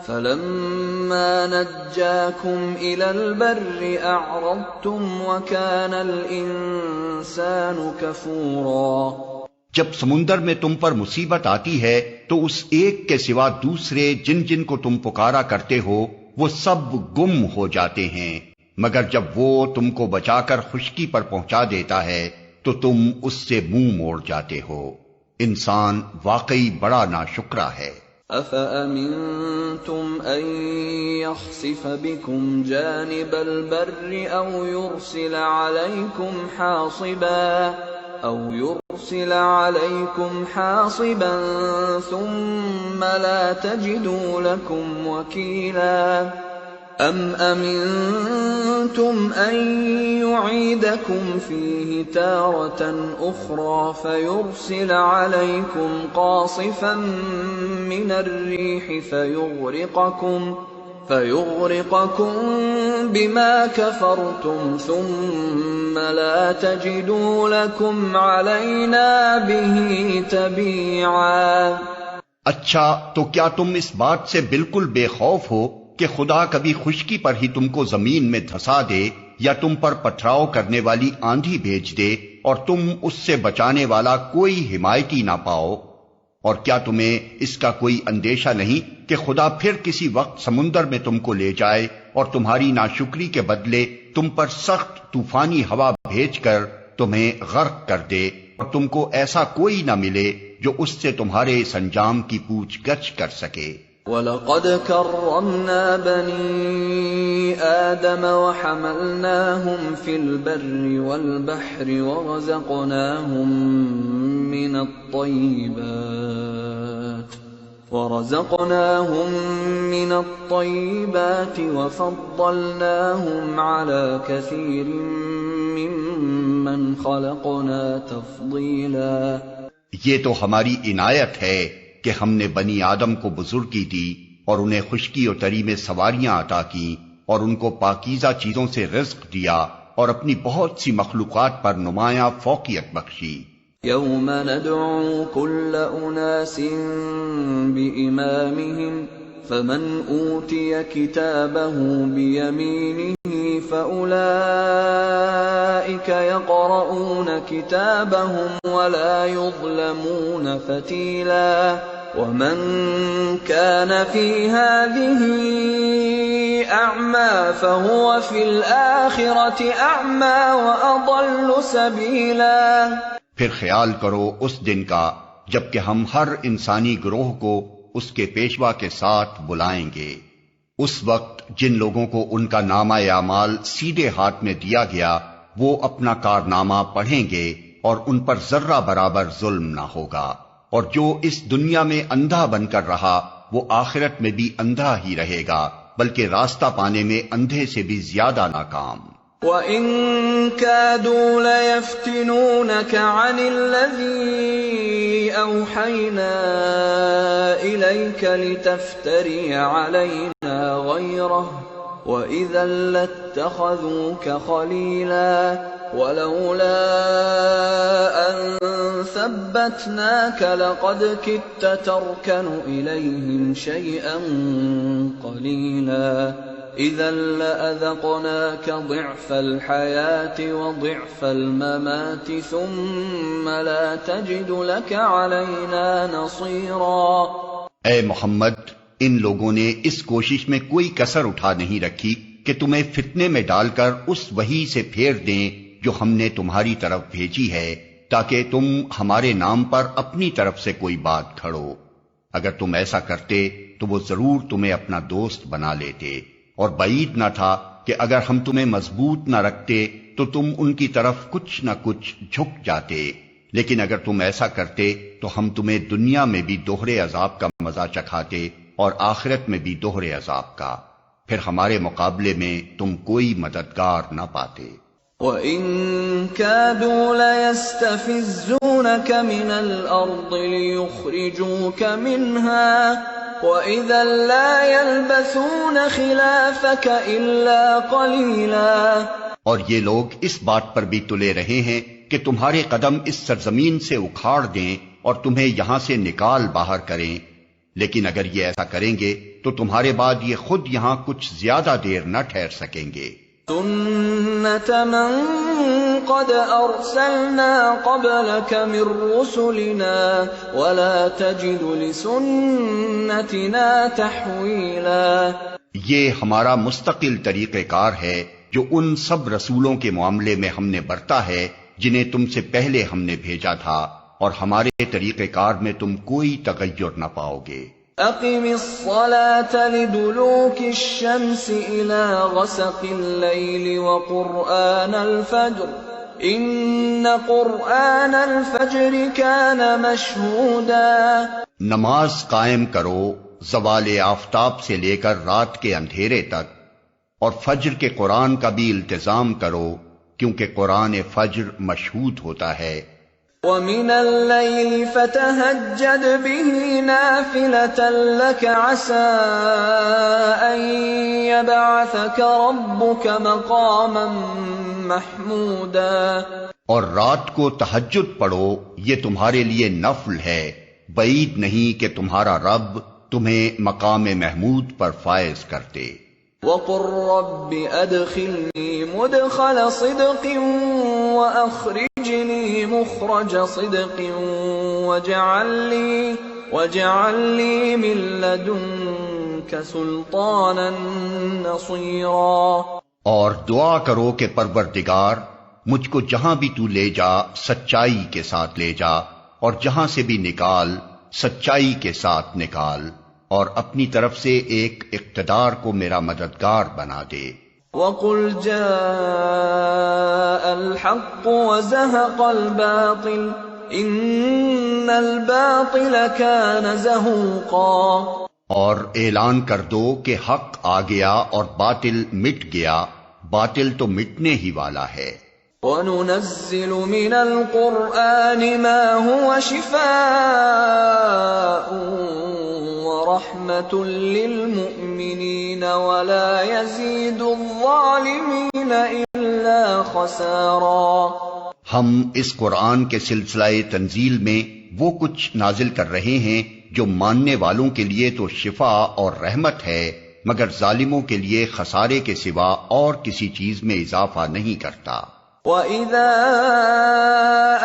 فَلَمَّا نَجَّاكُمْ إِلَى الْبَرِّ أَعْرَضْتُمْ وَكَانَ الْإِنسَانُ كَفُورًا۔ جب سمندر میں تم پر مصیبت آتی ہے تو اس ایک کے سوا دوسرے جن جن کو تم پکارا کرتے ہو وہ سب گم ہو جاتے ہیں، مگر جب وہ تم کو بچا کر خشکی پر پہنچا دیتا ہے تو تم اس سے منہ موڑ جاتے ہو۔ انسان واقعی بڑا ناشکرا ہے۔ أَفَأَمِنْتُمْ أَنْ يَخْسِفَ بِكُمْ جَانِبَ الْبَرِّ أَوْ يُرْسِلَ عَلَيْكُمْ حَاصِبًا ثُمَّ لَا تَجِدُوا لَكُمْ وَكِيلًا أَمْ أَمِنْتُمْ أَنْ يُعِيدَكُمْ فِيهِ تَارَةً أُخْرَى فَيُرْسِلَ عَلَيْكُمْ قَاصِفًا مِنَ الرِّيحِ فَيُغْرِقَكُمْ بِمَا كَفَرْتُمْ ثُمَّ لَا تَجِدُوا لَكُمْ عَلَيْنَا بِهِ تَبِيعًا۔ اچھا تو کیا تم اس بات سے بالکل بے خوف ہو کہ خدا کبھی خشکی پر ہی تم کو زمین میں دھسا دے یا تم پر پتھراؤ کرنے والی آندھی بھیج دے اور تم اس سے بچانے والا کوئی حمایتی نہ پاؤ؟ اور کیا تمہیں اس کا کوئی اندیشہ نہیں کہ خدا پھر کسی وقت سمندر میں تم کو لے جائے اور تمہاری ناشکری کے بدلے تم پر سخت طوفانی ہوا بھیج کر تمہیں غرق کر دے اور تم کو ایسا کوئی نہ ملے جو اس سے تمہارے اس انجام کی پوچھ گچھ کر سکے۔ وَلَقَدْ كَرَّمْنَا بَنِي آدَمَ وَحَمَلْنَاهُمْ فِي الْبَرِّ وَالْبَحْرِ وَرَزَقْنَاهُمْ مِنَ الطَّيِّبَاتِ وَفَضَّلْنَاهُمْ عَلَى كَثِيرٍ مِّمَّنْ خَلَقْنَا تَفْضِيلًا۔ یہ تو ہماری عنایت ہے کہ ہم نے بنی آدم کو بزرگی دی اور انہیں خشکی و تری میں سواریاں عطا کی اور ان کو پاکیزہ چیزوں سے رزق دیا اور اپنی بہت سی مخلوقات پر نمایاں فوقیت بخشی۔ یوم ندعو کل اناس بإمامہم فمن اوتی کتابہ بیمینہ فأولئک یقرؤون کتابہم ولا یظلمون فتیلا ومن كان في هذه أعمى فهو في الآخرة أعمى وأضل سبيلا۔ پھر خیال کرو اس دن کا جب کہ ہم ہر انسانی گروہ کو اس کے پیشوا کے ساتھ بلائیں گے۔ اس وقت جن لوگوں کو ان کا نامہ اعمال سیدھے ہاتھ میں دیا گیا وہ اپنا کارنامہ پڑھیں گے اور ان پر ذرہ برابر ظلم نہ ہوگا، اور جو اس دنیا میں اندھا بن کر رہا وہ آخرت میں بھی اندھا ہی رہے گا، بلکہ راستہ پانے میں اندھے سے بھی زیادہ ناکام۔ وَإِن كَادُوا لَيَفْتِنُونَكَ عَنِ الَّذِي أَوْحَيْنَا إِلَيْكَ لِتَفْتَرِيَ عَلَيْنَا غَيْرَهُ وَإِذًا لَّاتَّخَذُوكَ خَلِيلًا وَلَوْلَا أَن ثَبَّتْنَاكَ لَقَدْ كِدتَّ تَرْكَنُ إِلَيْهِمْ شَيْئًا قَلِيلًا إِذًا لَّأَذَقْنَاكَ ضِعْفَ الْحَيَاةِ وَضِعْفَ الْمَمَاتِ ثُمَّ لَا تَجِدُ لَكَ عَلَيْنَا نَصِيرًا۔ اے محمد، ان لوگوں نے اس کوشش میں کوئی کسر اٹھا نہیں رکھی کہ تمہیں فتنے میں ڈال کر اس وحی سے پھیر دیں جو ہم نے تمہاری طرف بھیجی ہے، تاکہ تم ہمارے نام پر اپنی طرف سے کوئی بات کھڑو۔ اگر تم ایسا کرتے تو وہ ضرور تمہیں اپنا دوست بنا لیتے، اور بعید نہ تھا کہ اگر ہم تمہیں مضبوط نہ رکھتے تو تم ان کی طرف کچھ نہ کچھ جھک جاتے، لیکن اگر تم ایسا کرتے تو ہم تمہیں دنیا میں بھی دوہرے عذاب کا مزہ چکھاتے اور آخرت میں بھی دوہرے عذاب کا، پھر ہمارے مقابلے میں تم کوئی مددگار نہ پاتے۔ وَإِن كَادُوا لَيَسْتَفِزُّونَكَ مِنَ الْأَرْضِ لِيُخْرِجُوكَ مِنْهَا وَإِذًا لَّا يَلْبَثُونَ خِلَافَكَ إِلَّا قَلِيلًا۔ اور یہ لوگ اس بات پر بھی تلے رہے ہیں کہ تمہارے قدم اس سرزمین سے اکھاڑ دیں اور تمہیں یہاں سے نکال باہر کریں، لیکن اگر یہ ایسا کریں گے تو تمہارے بعد یہ خود یہاں کچھ زیادہ دیر نہ ٹھہر سکیں گے۔ سنت من قد ارسلنا قبلك من رسلنا ولا تجد لسنتنا تحویلا، یہ ہمارا مستقل طریقہ کار ہے جو ان سب رسولوں کے معاملے میں ہم نے برتا ہے جنہیں تم سے پہلے ہم نے بھیجا تھا، اور ہمارے طریقہ کار میں تم کوئی تغیر نہ پاؤ گے۔ اقم الصلاة لدلوك الشمس الى غسق الليل وقرآن الفجر ان قرآن الفجر كان مشهودا، نماز قائم کرو زوال آفتاب سے لے کر رات کے اندھیرے تک، اور فجر کے قرآن کا بھی التزام کرو کیونکہ قرآن فجر مشہود ہوتا ہے۔ وَمِنَ اللَّيْلِ فَتَهَجَّدْ بِهِ نَافِلَةً لَكَ عَسَىٰ أَن يَبْعَثَكَ رَبُّكَ مَقَامًا مَحْمُودًا، اور رات کو تہجد پڑھو، یہ تمہارے لیے نفل ہے، بعید نہیں کہ تمہارا رب تمہیں مقام محمود پر فائز کرتے۔ وَقُل رَّبِّ أَدْخِلْنِي مُدْخَلَ صِدْقٍ وَأَخْرِجْنِي مُخْرَجَ صِدْقٍ وَاجْعَل لِّي مِن لَّدُنكَ سُلْطَانًا نَّصِيرًا، اور دعا کرو کہ پروردگار مجھ کو جہاں بھی تو لے جا سچائی کے ساتھ لے جا، اور جہاں سے بھی نکال سچائی کے ساتھ نکال، اور اپنی طرف سے ایک اقتدار کو میرا مددگار بنا دے۔ وَقُلْ جَاءَ الْحَقُّ وَزَهَقَ الْبَاطِلُ إِنَّ الْبَاطِلَ كَانَ زَهُوقًا، اور اعلان کر دو کہ حق آ گیا اور باطل مٹ گیا، باطل تو مٹنے ہی والا ہے۔ وَنُنَزِّلُ مِنَ الْقُرْآنِ مَا هُوَ شِفَاءٌ وَرَحْمَةٌ لِّلْمُؤْمِنِينَ وَلَا يَزِيدُ الظَّالِمِينَ إِلَّا خَسَارًا، ہم اس قرآن کے سلسلہ تنزیل میں وہ کچھ نازل کر رہے ہیں جو ماننے والوں کے لیے تو شفا اور رحمت ہے، مگر ظالموں کے لیے خسارے کے سوا اور کسی چیز میں اضافہ نہیں کرتا۔ وَإِذَا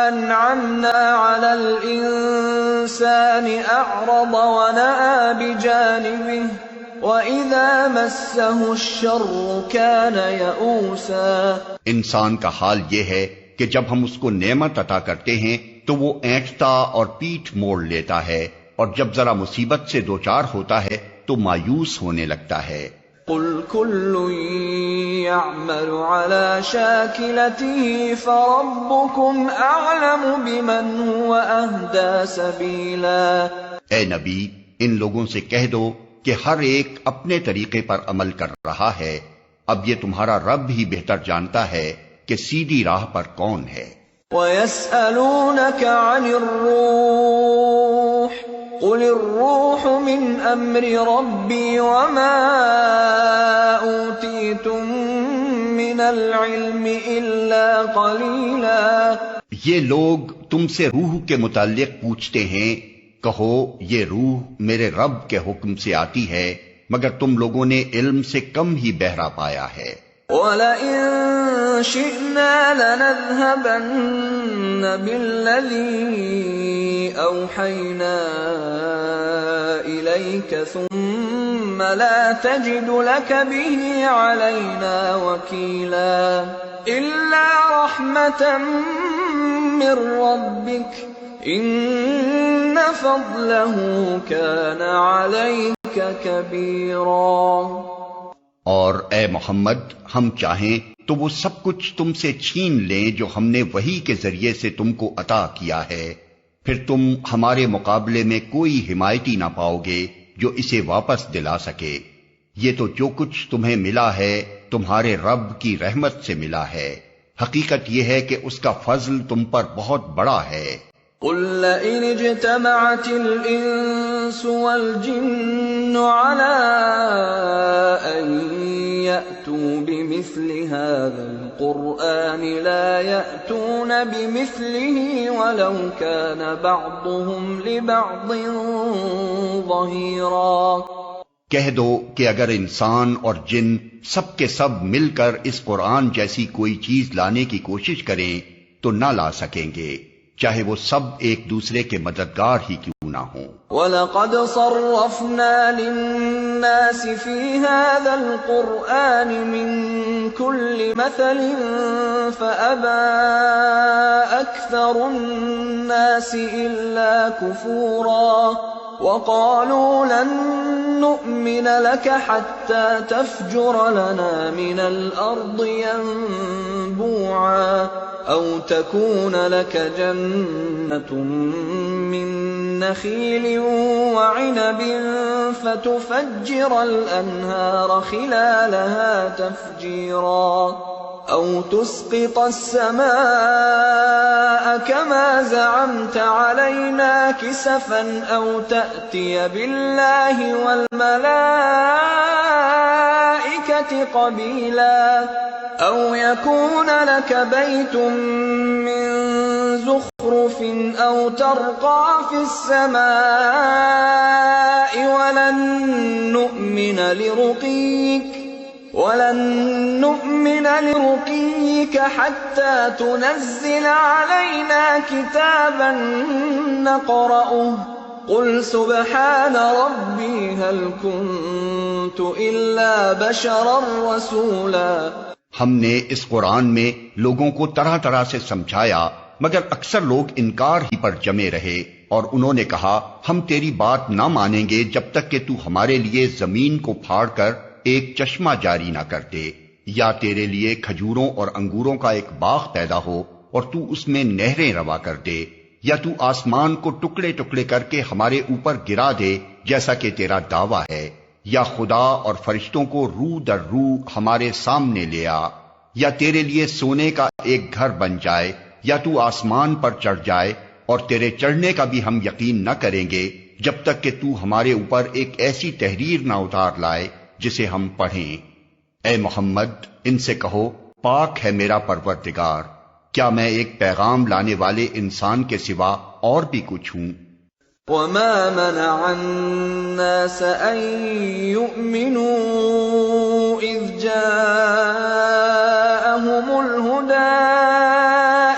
أَنْعَمْنَا عَلَى الْإِنسَانِ أَعْرَضَ وَنَأَىٰ بِجَانِبِهِ وَإِذَا مَسَّهُ الشَّرُّ كَانَ يَئُوسًا، انسان کا حال یہ ہے کہ جب ہم اس کو نعمت عطا کرتے ہیں تو وہ اینٹتا اور پیٹھ موڑ لیتا ہے، اور جب ذرا مصیبت سے دوچار ہوتا ہے تو مایوس ہونے لگتا ہے۔ قُلْ كُلٌّ يَعْمَلُ عَلَى شَاكِلَتِهِ فَرَبُّكُمْ أَعْلَمُ بِمَنْ هُوَ أَهْدَىٰ سَبِيلًا، اے نبی ان لوگوں سے کہہ دو کہ ہر ایک اپنے طریقے پر عمل کر رہا ہے، اب یہ تمہارا رب ہی بہتر جانتا ہے کہ سیدھی راہ پر کون ہے۔ وَيَسْأَلُونَكَ عَنِ الرُّوحِ قُلِ الرُّوحُ مِنْ أَمْرِ رَبِّي وَمَا أُوتِيتُم مِّنَ الْعِلْمِ إِلَّا قَلِيلًا، یہ لوگ تم سے روح کے متعلق پوچھتے ہیں، کہو یہ روح میرے رب کے حکم سے آتی ہے، مگر تم لوگوں نے علم سے کم ہی بہرا پایا ہے۔ وَلَئِن شِئْنَا لَنَذْهَبَنَّ بِالَّذِي أَوْحَيْنَا إِلَيْكَ ثُمَّ لَا تَجِدُ لَكَ بِهِ عَلَيْنَا وَكِيلًا إِلَّا رَحْمَةً مِّن رَّبِّكَ إِنَّ فَضْلَهُ كَانَ عَلَيْكَ كَبِيرًا، اور اے محمد ہم چاہیں تو وہ سب کچھ تم سے چھین لیں جو ہم نے وحی کے ذریعے سے تم کو عطا کیا ہے، پھر تم ہمارے مقابلے میں کوئی حمایتی نہ پاؤ گے جو اسے واپس دلا سکے۔ یہ تو جو کچھ تمہیں ملا ہے تمہارے رب کی رحمت سے ملا ہے، حقیقت یہ ہے کہ اس کا فضل تم پر بہت بڑا ہے۔ قل لئن اجتمعت الإنس والجن على أن يأتوا بمثل هذا القرآن لا يأتون بمثله ولو كان بعضهم لبعض ظهيرا۔ کہہ دو کہ اگر انسان اور جن سب کے سب مل کر اس قرآن جیسی کوئی چیز لانے کی کوشش کریں تو نہ لا سکیں گے، چاہے وہ سب ایک دوسرے کے مددگار ہی کیوں نہ ہوں۔ وَلَقَدْ صَرَّفْنَا لِلنَّاسِ فِي هَذَا الْقُرْآنِ مِنْ كُلِّ مَثَلٍ فَأَبَى أَكْثَرُ النَّاسِ إِلَّا كُفُورًا وَقَالُوا لَن نُّؤْمِنَ لَكَ حَتَّى تَفْجُرَ لَنَا مِنَ الْأَرْضِ يَنبُوعًا أَوْ تَكُونَ لَكَ جَنَّةٌ مِّن نَّخِيلٍ وَعِنَبٍ فَتُفَجِّرَ الْأَنْهَارَ خِلَالَهَا تَفْجِيرًا أَوْ تُسْقِطَ السَّمَاءَ كَمَا زَعَمْتَ عَلَيْنَا كِسَفًا أَوْ تَأْتِيَ بِاللَّهِ وَالْمَلَائِكَةِ قَبِيلًا أَوْ يَكُونَ لَكَ بَيْتٌ مِّن زُخْرُفٍ أَوْ تَرْقَىٰ فِي السَّمَاءِ وَلَن نُّؤْمِنَ لِرُقِيِّكَ حَتَّىٰ تُنَزِّلَ عَلَيْنَا كِتَابًا نَّقْرَؤُهُ قُلْ سُبْحَانَ رَبِّي هَلْ كُنتُ إِلَّا بَشَرًا رَّسُولًا۔ ہم نے اس قرآن میں لوگوں کو طرح طرح سے سمجھایا، مگر اکثر لوگ انکار ہی پر جمے رہے، اور انہوں نے کہا ہم تیری بات نہ مانیں گے جب تک کہ تو ہمارے لیے زمین کو پھاڑ کر ایک چشمہ جاری نہ کر دے، یا تیرے لیے کھجوروں اور انگوروں کا ایک باغ پیدا ہو اور تو اس میں نہریں روا کر دے، یا تو آسمان کو ٹکڑے ٹکڑے کر کے ہمارے اوپر گرا دے جیسا کہ تیرا دعویٰ ہے، یا خدا اور فرشتوں کو رو در رو ہمارے سامنے لے آ، یا تیرے لیے سونے کا ایک گھر بن جائے، یا تو آسمان پر چڑھ جائے، اور تیرے چڑھنے کا بھی ہم یقین نہ کریں گے جب تک کہ تو ہمارے اوپر ایک ایسی تحریر نہ اتار لائے جسے ہم پڑھیں۔ اے محمد ان سے کہو پاک ہے میرا پروردگار، کیا میں ایک پیغام لانے والے انسان کے سوا اور بھی کچھ ہوں؟ وَمَا مَنَعَ النَّاسَ أَن يُؤْمِنُوا إِذْ جَاءَهُمُ الْهُدَىٰ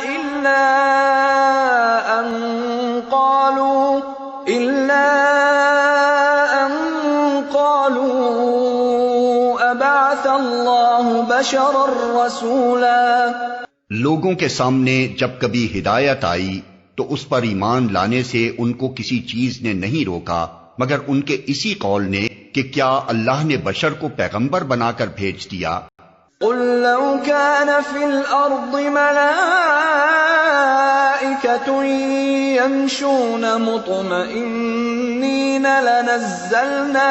إِلَّا أَن قَالُوا أَبَعَثَ اللَّهُ بَشَرًا رَّسُولًا۔ لوگوں کے سامنے جب کبھی ہدایت آئی تو اس پر ایمان لانے سے ان کو کسی چیز نے نہیں روکا مگر ان کے اسی قول نے کہ کیا اللہ نے بشر کو پیغمبر بنا کر بھیج دیا۔ قُل لَّوْ كَانَ فِي الْأَرْضِ مَلَائِكَةٌ يَمْشُونَ مُطْمَئِنِّينَ لَنَزَّلْنَا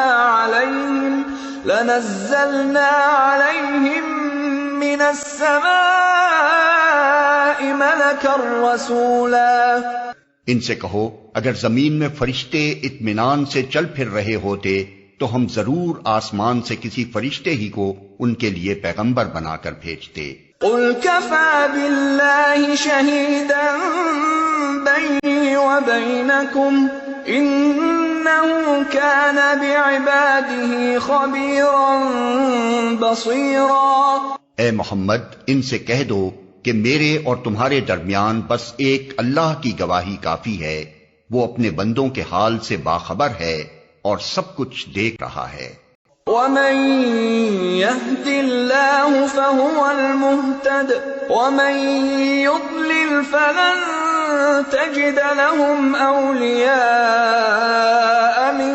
عَلَيْهِم مِّنَ السَّمَاءِ مَلَكًا رَّسُولًا۔ ان سے کہو اگر زمین میں فرشتے اطمینان سے چل پھر رہے ہوتے تو ہم ضرور آسمان سے کسی فرشتے ہی کو ان کے لیے پیغمبر بنا کر بھیجتے۔ قُلْ كَفَىٰ بِاللَّهِ شَهِيدًا بَيْنِي وَبَيْنَكُمْ إِنَّهُ كَانَ بِعِبَادِهِ خَبِيرًا بَصِيرًا۔ اے محمد ان سے کہہ دو کہ میرے اور تمہارے درمیان بس ایک اللہ کی گواہی کافی ہے، وہ اپنے بندوں کے حال سے باخبر ہے اور سب کچھ دیکھ رہا ہے۔ وَمَن يَهْدِ اللَّهُ فَهُوَ الْمُهْتَدِ وَمَن يُضْلِلْ فَلَن تَجِدَ لَهُمْ أَوْلِيَاءَ مِن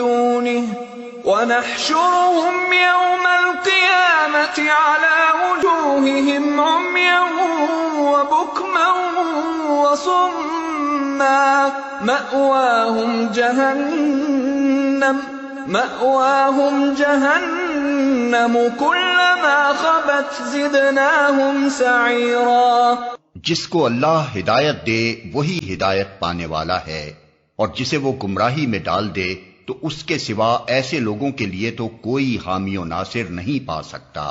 دُونِهِ وَنَحْشُرُهُمْ يَوْمَ الْقِيَامَةِ عَلَى وُجُوهِهِمْ عُمْيًا وَبُكْمًا وَصُمًّا مَأْوَاهُمْ جَهَنَّمُ كُلَّمَا خَبَتْ زِدْنَاهُمْ سَعِيرًا۔ جس کو اللہ ہدایت دے وہی ہدایت پانے والا ہے، اور جسے وہ گمراہی میں ڈال دے تو اس کے سوا ایسے لوگوں کے لیے تو کوئی حامی و ناصر نہیں پا سکتا۔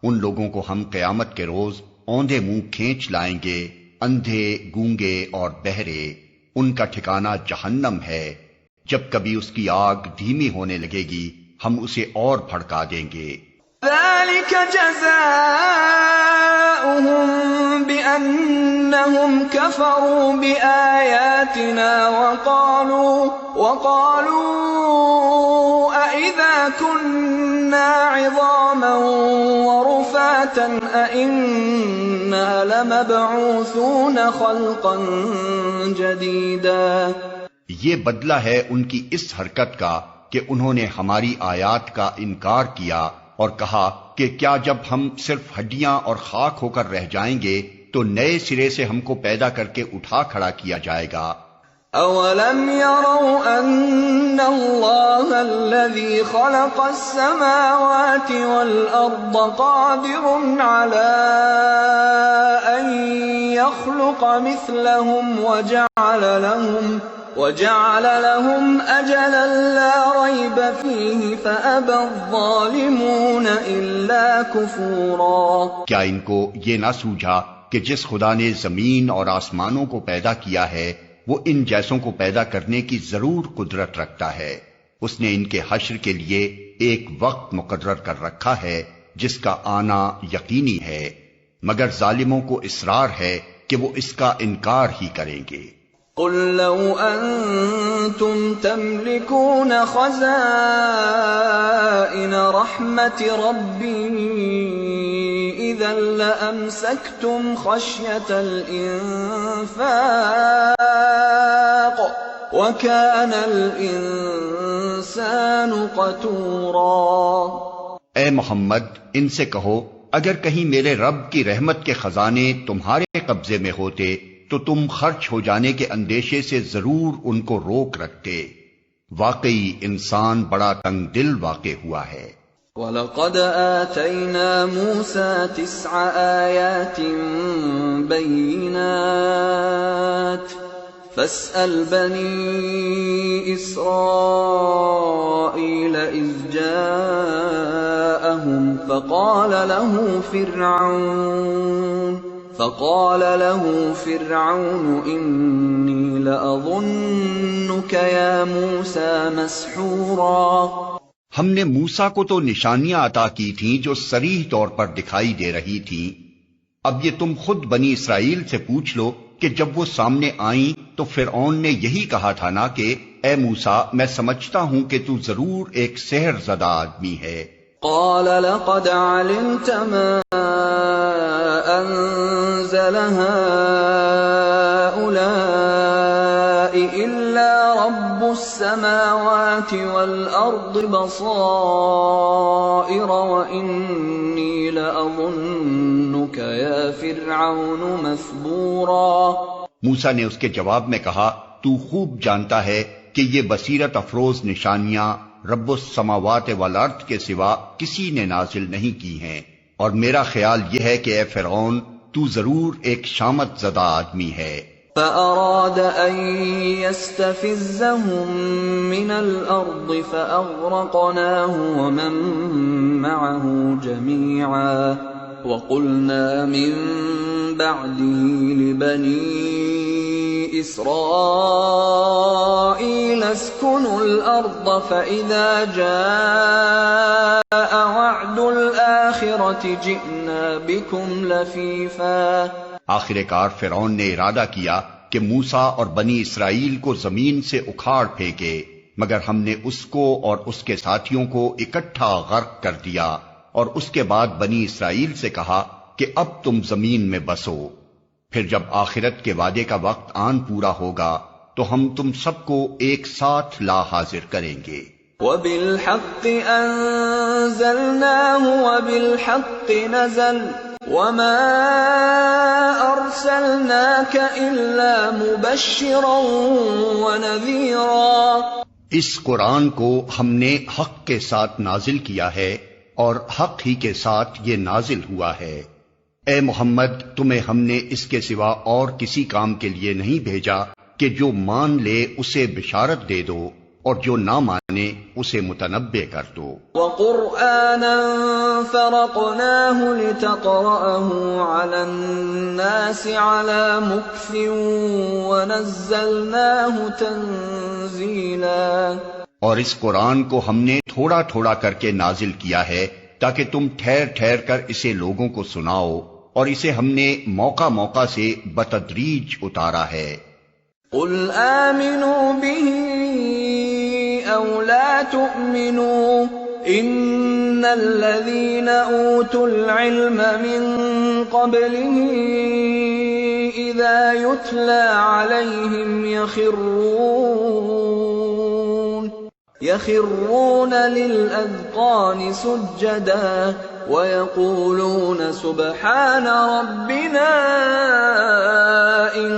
ان لوگوں کو ہم قیامت کے روز اوندے منہ کھینچ لائیں گے، اندھے، گونگے اور بہرے، ان کا ٹھکانہ جہنم ہے۔ جب کبھی اس کی آگ دھیمی ہونے لگے گی ہم اسے اور بھڑکا دیں گے۔ ذلك جزاؤهم بأنهم كفروا بآياتنا وقالوا أئذا كنا عظاما ورفاتا أئنا لمبعوثون خلقا جديدا۔ یہ بدلہ ہے ان کی اس حرکت کا کہ انہوں نے ہماری آیات کا انکار کیا اور کہا کہ کیا جب ہم صرف ہڈیاں اور خاک ہو کر رہ جائیں گے تو نئے سرے سے ہم کو پیدا کر کے اٹھا کھڑا کیا جائے گا۔ اولم يروا ان اللہ الذي خلق السماوات والارض قادر على ان يخلق مثلهم وجعل لهم اجلا لا ريب فيه فابى الظالمون الا كفورا۔ کیا ان کو یہ نہ سوجھا کہ جس خدا نے زمین اور آسمانوں کو پیدا کیا ہے وہ ان جیسوں کو پیدا کرنے کی ضرور قدرت رکھتا ہے۔ اس نے ان کے حشر کے لیے ایک وقت مقرر کر رکھا ہے جس کا آنا یقینی ہے، مگر ظالموں کو اصرار ہے کہ وہ اس کا انکار ہی کریں گے۔ قل لو انتم تملكون خزائن رحمت ربی اذا لامسکتم خشیۃ الانفاق وكان الانسان قتورا۔ اے محمد ان سے کہو اگر کہیں میرے رب کی رحمت کے خزانے تمہارے قبضے میں ہوتے تو تم خرچ ہو جانے کے اندیشے سے ضرور ان کو روک رکھتے۔ واقعی انسان بڑا تنگ دل واقع ہوا ہے۔ وَلَقَدْ آتَيْنَا مُوسَى 9 آيَاتٍ بَيِّنَاتٍ فَاسْأَلْ بَنِي إِسْرَائِيلَ إِذْ جَاءَهُمْ فقال له فرعون إني لأظنك يا موسى مسحورا۔ ہم نے موسیٰ کو تو نشانیاں عطا کی تھیں جو صریح طور پر دکھائی دے رہی تھیں۔ اب یہ تم خود بنی اسرائیل سے پوچھ لو کہ جب وہ سامنے آئیں تو فرعون نے یہی کہا تھا نا کہ اے موسیٰ میں سمجھتا ہوں کہ تو ضرور ایک سحر زدہ آدمی ہے۔ قال لقد علمت ما انزل هؤلاء الا رب السماوات والارض بصائر واني لاظنك يا فرعون مثبورا۔ موسیٰ نے اس کے جواب میں کہا تو خوب جانتا ہے کہ یہ بصیرت افروز نشانیاں رب السماوات والارض کے سوا کسی نے نازل نہیں کی ہیں، اور میرا خیال یہ ہے کہ اے فرعون تو ضرور ایک شامت زدہ آدمی ہے۔ فأراد أن يستفزهم من الأرض فأغرقناه ومن معه جميعا وقلنا من بعده لبني إسرائيل اسكنوا الأرض فإذا جاء وعد الآخرة جئنا بكم لفيفا۔ آخر کار فرعون نے ارادہ کیا کہ موسیٰ اور بنی اسرائیل کو زمین سے اکھاڑ پھینکے، مگر ہم نے اس کو اور اس کے ساتھیوں کو اکٹھا غرق کر دیا، اور اس کے بعد بنی اسرائیل سے کہا کہ اب تم زمین میں بسو، پھر جب آخرت کے وعدے کا وقت آن پورا ہوگا تو ہم تم سب کو ایک ساتھ لا حاضر کریں گے۔ وَبِالْحَقِّ أَنزَلْنَاهُ وَبِالْحَقِّ نَزَلَ وَمَا أَرْسَلْنَاكَ إِلَّا مُبَشِّرًا وَنَذِيرًا۔ اس قرآن کو ہم نے حق کے ساتھ نازل کیا ہے اور حق ہی کے ساتھ یہ نازل ہوا ہے، اے محمد تمہیں ہم نے اس کے سوا اور کسی کام کے لیے نہیں بھیجا کہ جو مان لے اسے بشارت دے دو اور جو نہ مانے اسے متنبع کر دو۔ وَقُرْآنًا فَرَقْنَاهُ لِتَقْرَأَهُ عَلَى النَّاسِ عَلَى مُكْثٍ وَنَزَّلْنَاهُ تَنزِيلًا۔ اور اس قرآن کو ہم نے تھوڑا تھوڑا کر کے نازل کیا ہے تاکہ تم ٹھہر ٹھہر کر اسے لوگوں کو سناؤ، اور اسے ہم نے موقع موقع سے بتدریج اتارا ہے۔ قُلْ آمِنُوا بِهِ أَوْ لَا تُؤْمِنُوا إِنَّ الَّذِينَ أُوتُوا الْعِلْمَ مِنْ قَبْلِهِ إِذَا يُتْلَى عَلَيْهِمْ يَخِرُّونَ لِلْأَذْقَانِ سُجَّدًا وَيَقُولُونَ سُبْحَانَ رَبِّنَا إِن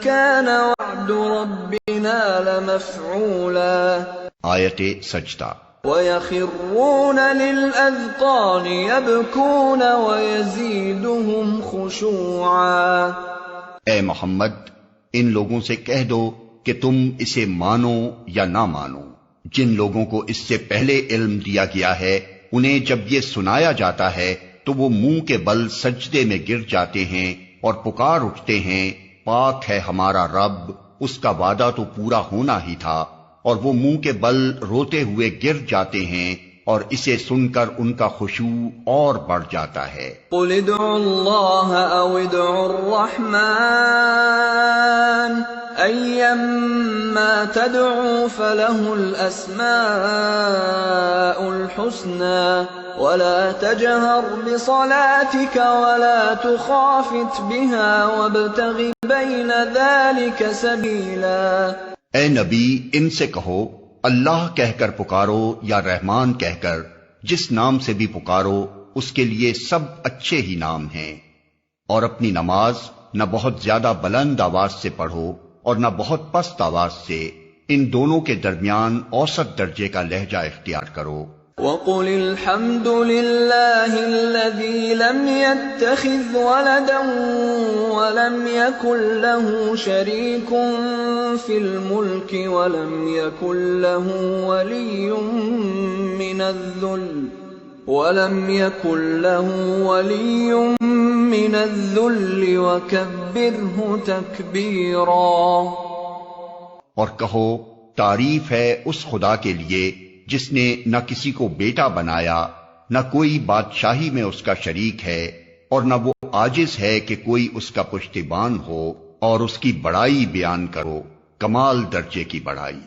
كَانَ وَعْدُ رَبِّنَا لَمَفْعُولًا۔ آیت سجدہ۔ وَيَخِرُّونَ لِلْأَذْقَانِ يَبْكُونَ وَيَزِيدُهُمْ خُشُوعًا۔ اے محمد ان لوگوں سے کہہ دو کہ تم اسے مانو یا نہ مانو، جن لوگوں کو اس سے پہلے علم دیا گیا ہے انہیں جب یہ سنایا جاتا ہے تو وہ منہ کے بل سجدے میں گر جاتے ہیں اور پکار اٹھتے ہیں، پاک ہے ہمارا رب، اس کا وعدہ تو پورا ہونا ہی تھا، اور وہ منہ کے بل روتے ہوئے گر جاتے ہیں، اور اسے سن کر ان کا خشوع اور بڑھ جاتا ہے۔ قُلِ ادْعُوا اللَّهَ أَوِ ادْعُوا الرَّحْمَٰنَ أَيًّمَّا تَدْعُوا فَلَهُ الْأَسْمَاءُ الْحُسْنَى وَلَا تَجْهَرْ بِصَلَاتِكَ وَلَا تُخَافِتْ بِهَا وَابْتَغِ بَيْنَ ذَلِكَ سَبِيلًا۔ اے نبی ان سے کہو اللہ کہہ کر پکارو یا رحمان کہہ کر، جس نام سے بھی پکارو اس کے لیے سب اچھے ہی نام ہیں، اور اپنی نماز نہ بہت زیادہ بلند آواز سے پڑھو اور نہ بہت پست آواز سے، ان دونوں کے درمیان اوسط درجے کا لہجہ اختیار کرو۔ وَقُلِ الْحَمْدُ لِلَّهِ الَّذِي لَمْ يَتَّخِذْ وَلَدًا وَلَمْ يَكُنْ لَهُ شَرِيكٌ فِي الْمُلْكِ وَلَمْ يَكُنْ لَهُ وَلِيٌّ مِّنَ الذُّلِّ وَكَبِّرْهُ تَكْبِيرًا۔ اور کہو تعریف ہے اس خدا کے لیے جس نے نہ کسی کو بیٹا بنایا، نہ کوئی بادشاہی میں اس کا شریک ہے، اور نہ وہ عاجز ہے کہ کوئی اس کا پشتیبان ہو، اور اس کی بڑائی بیان کرو، کمال درجے کی بڑائی۔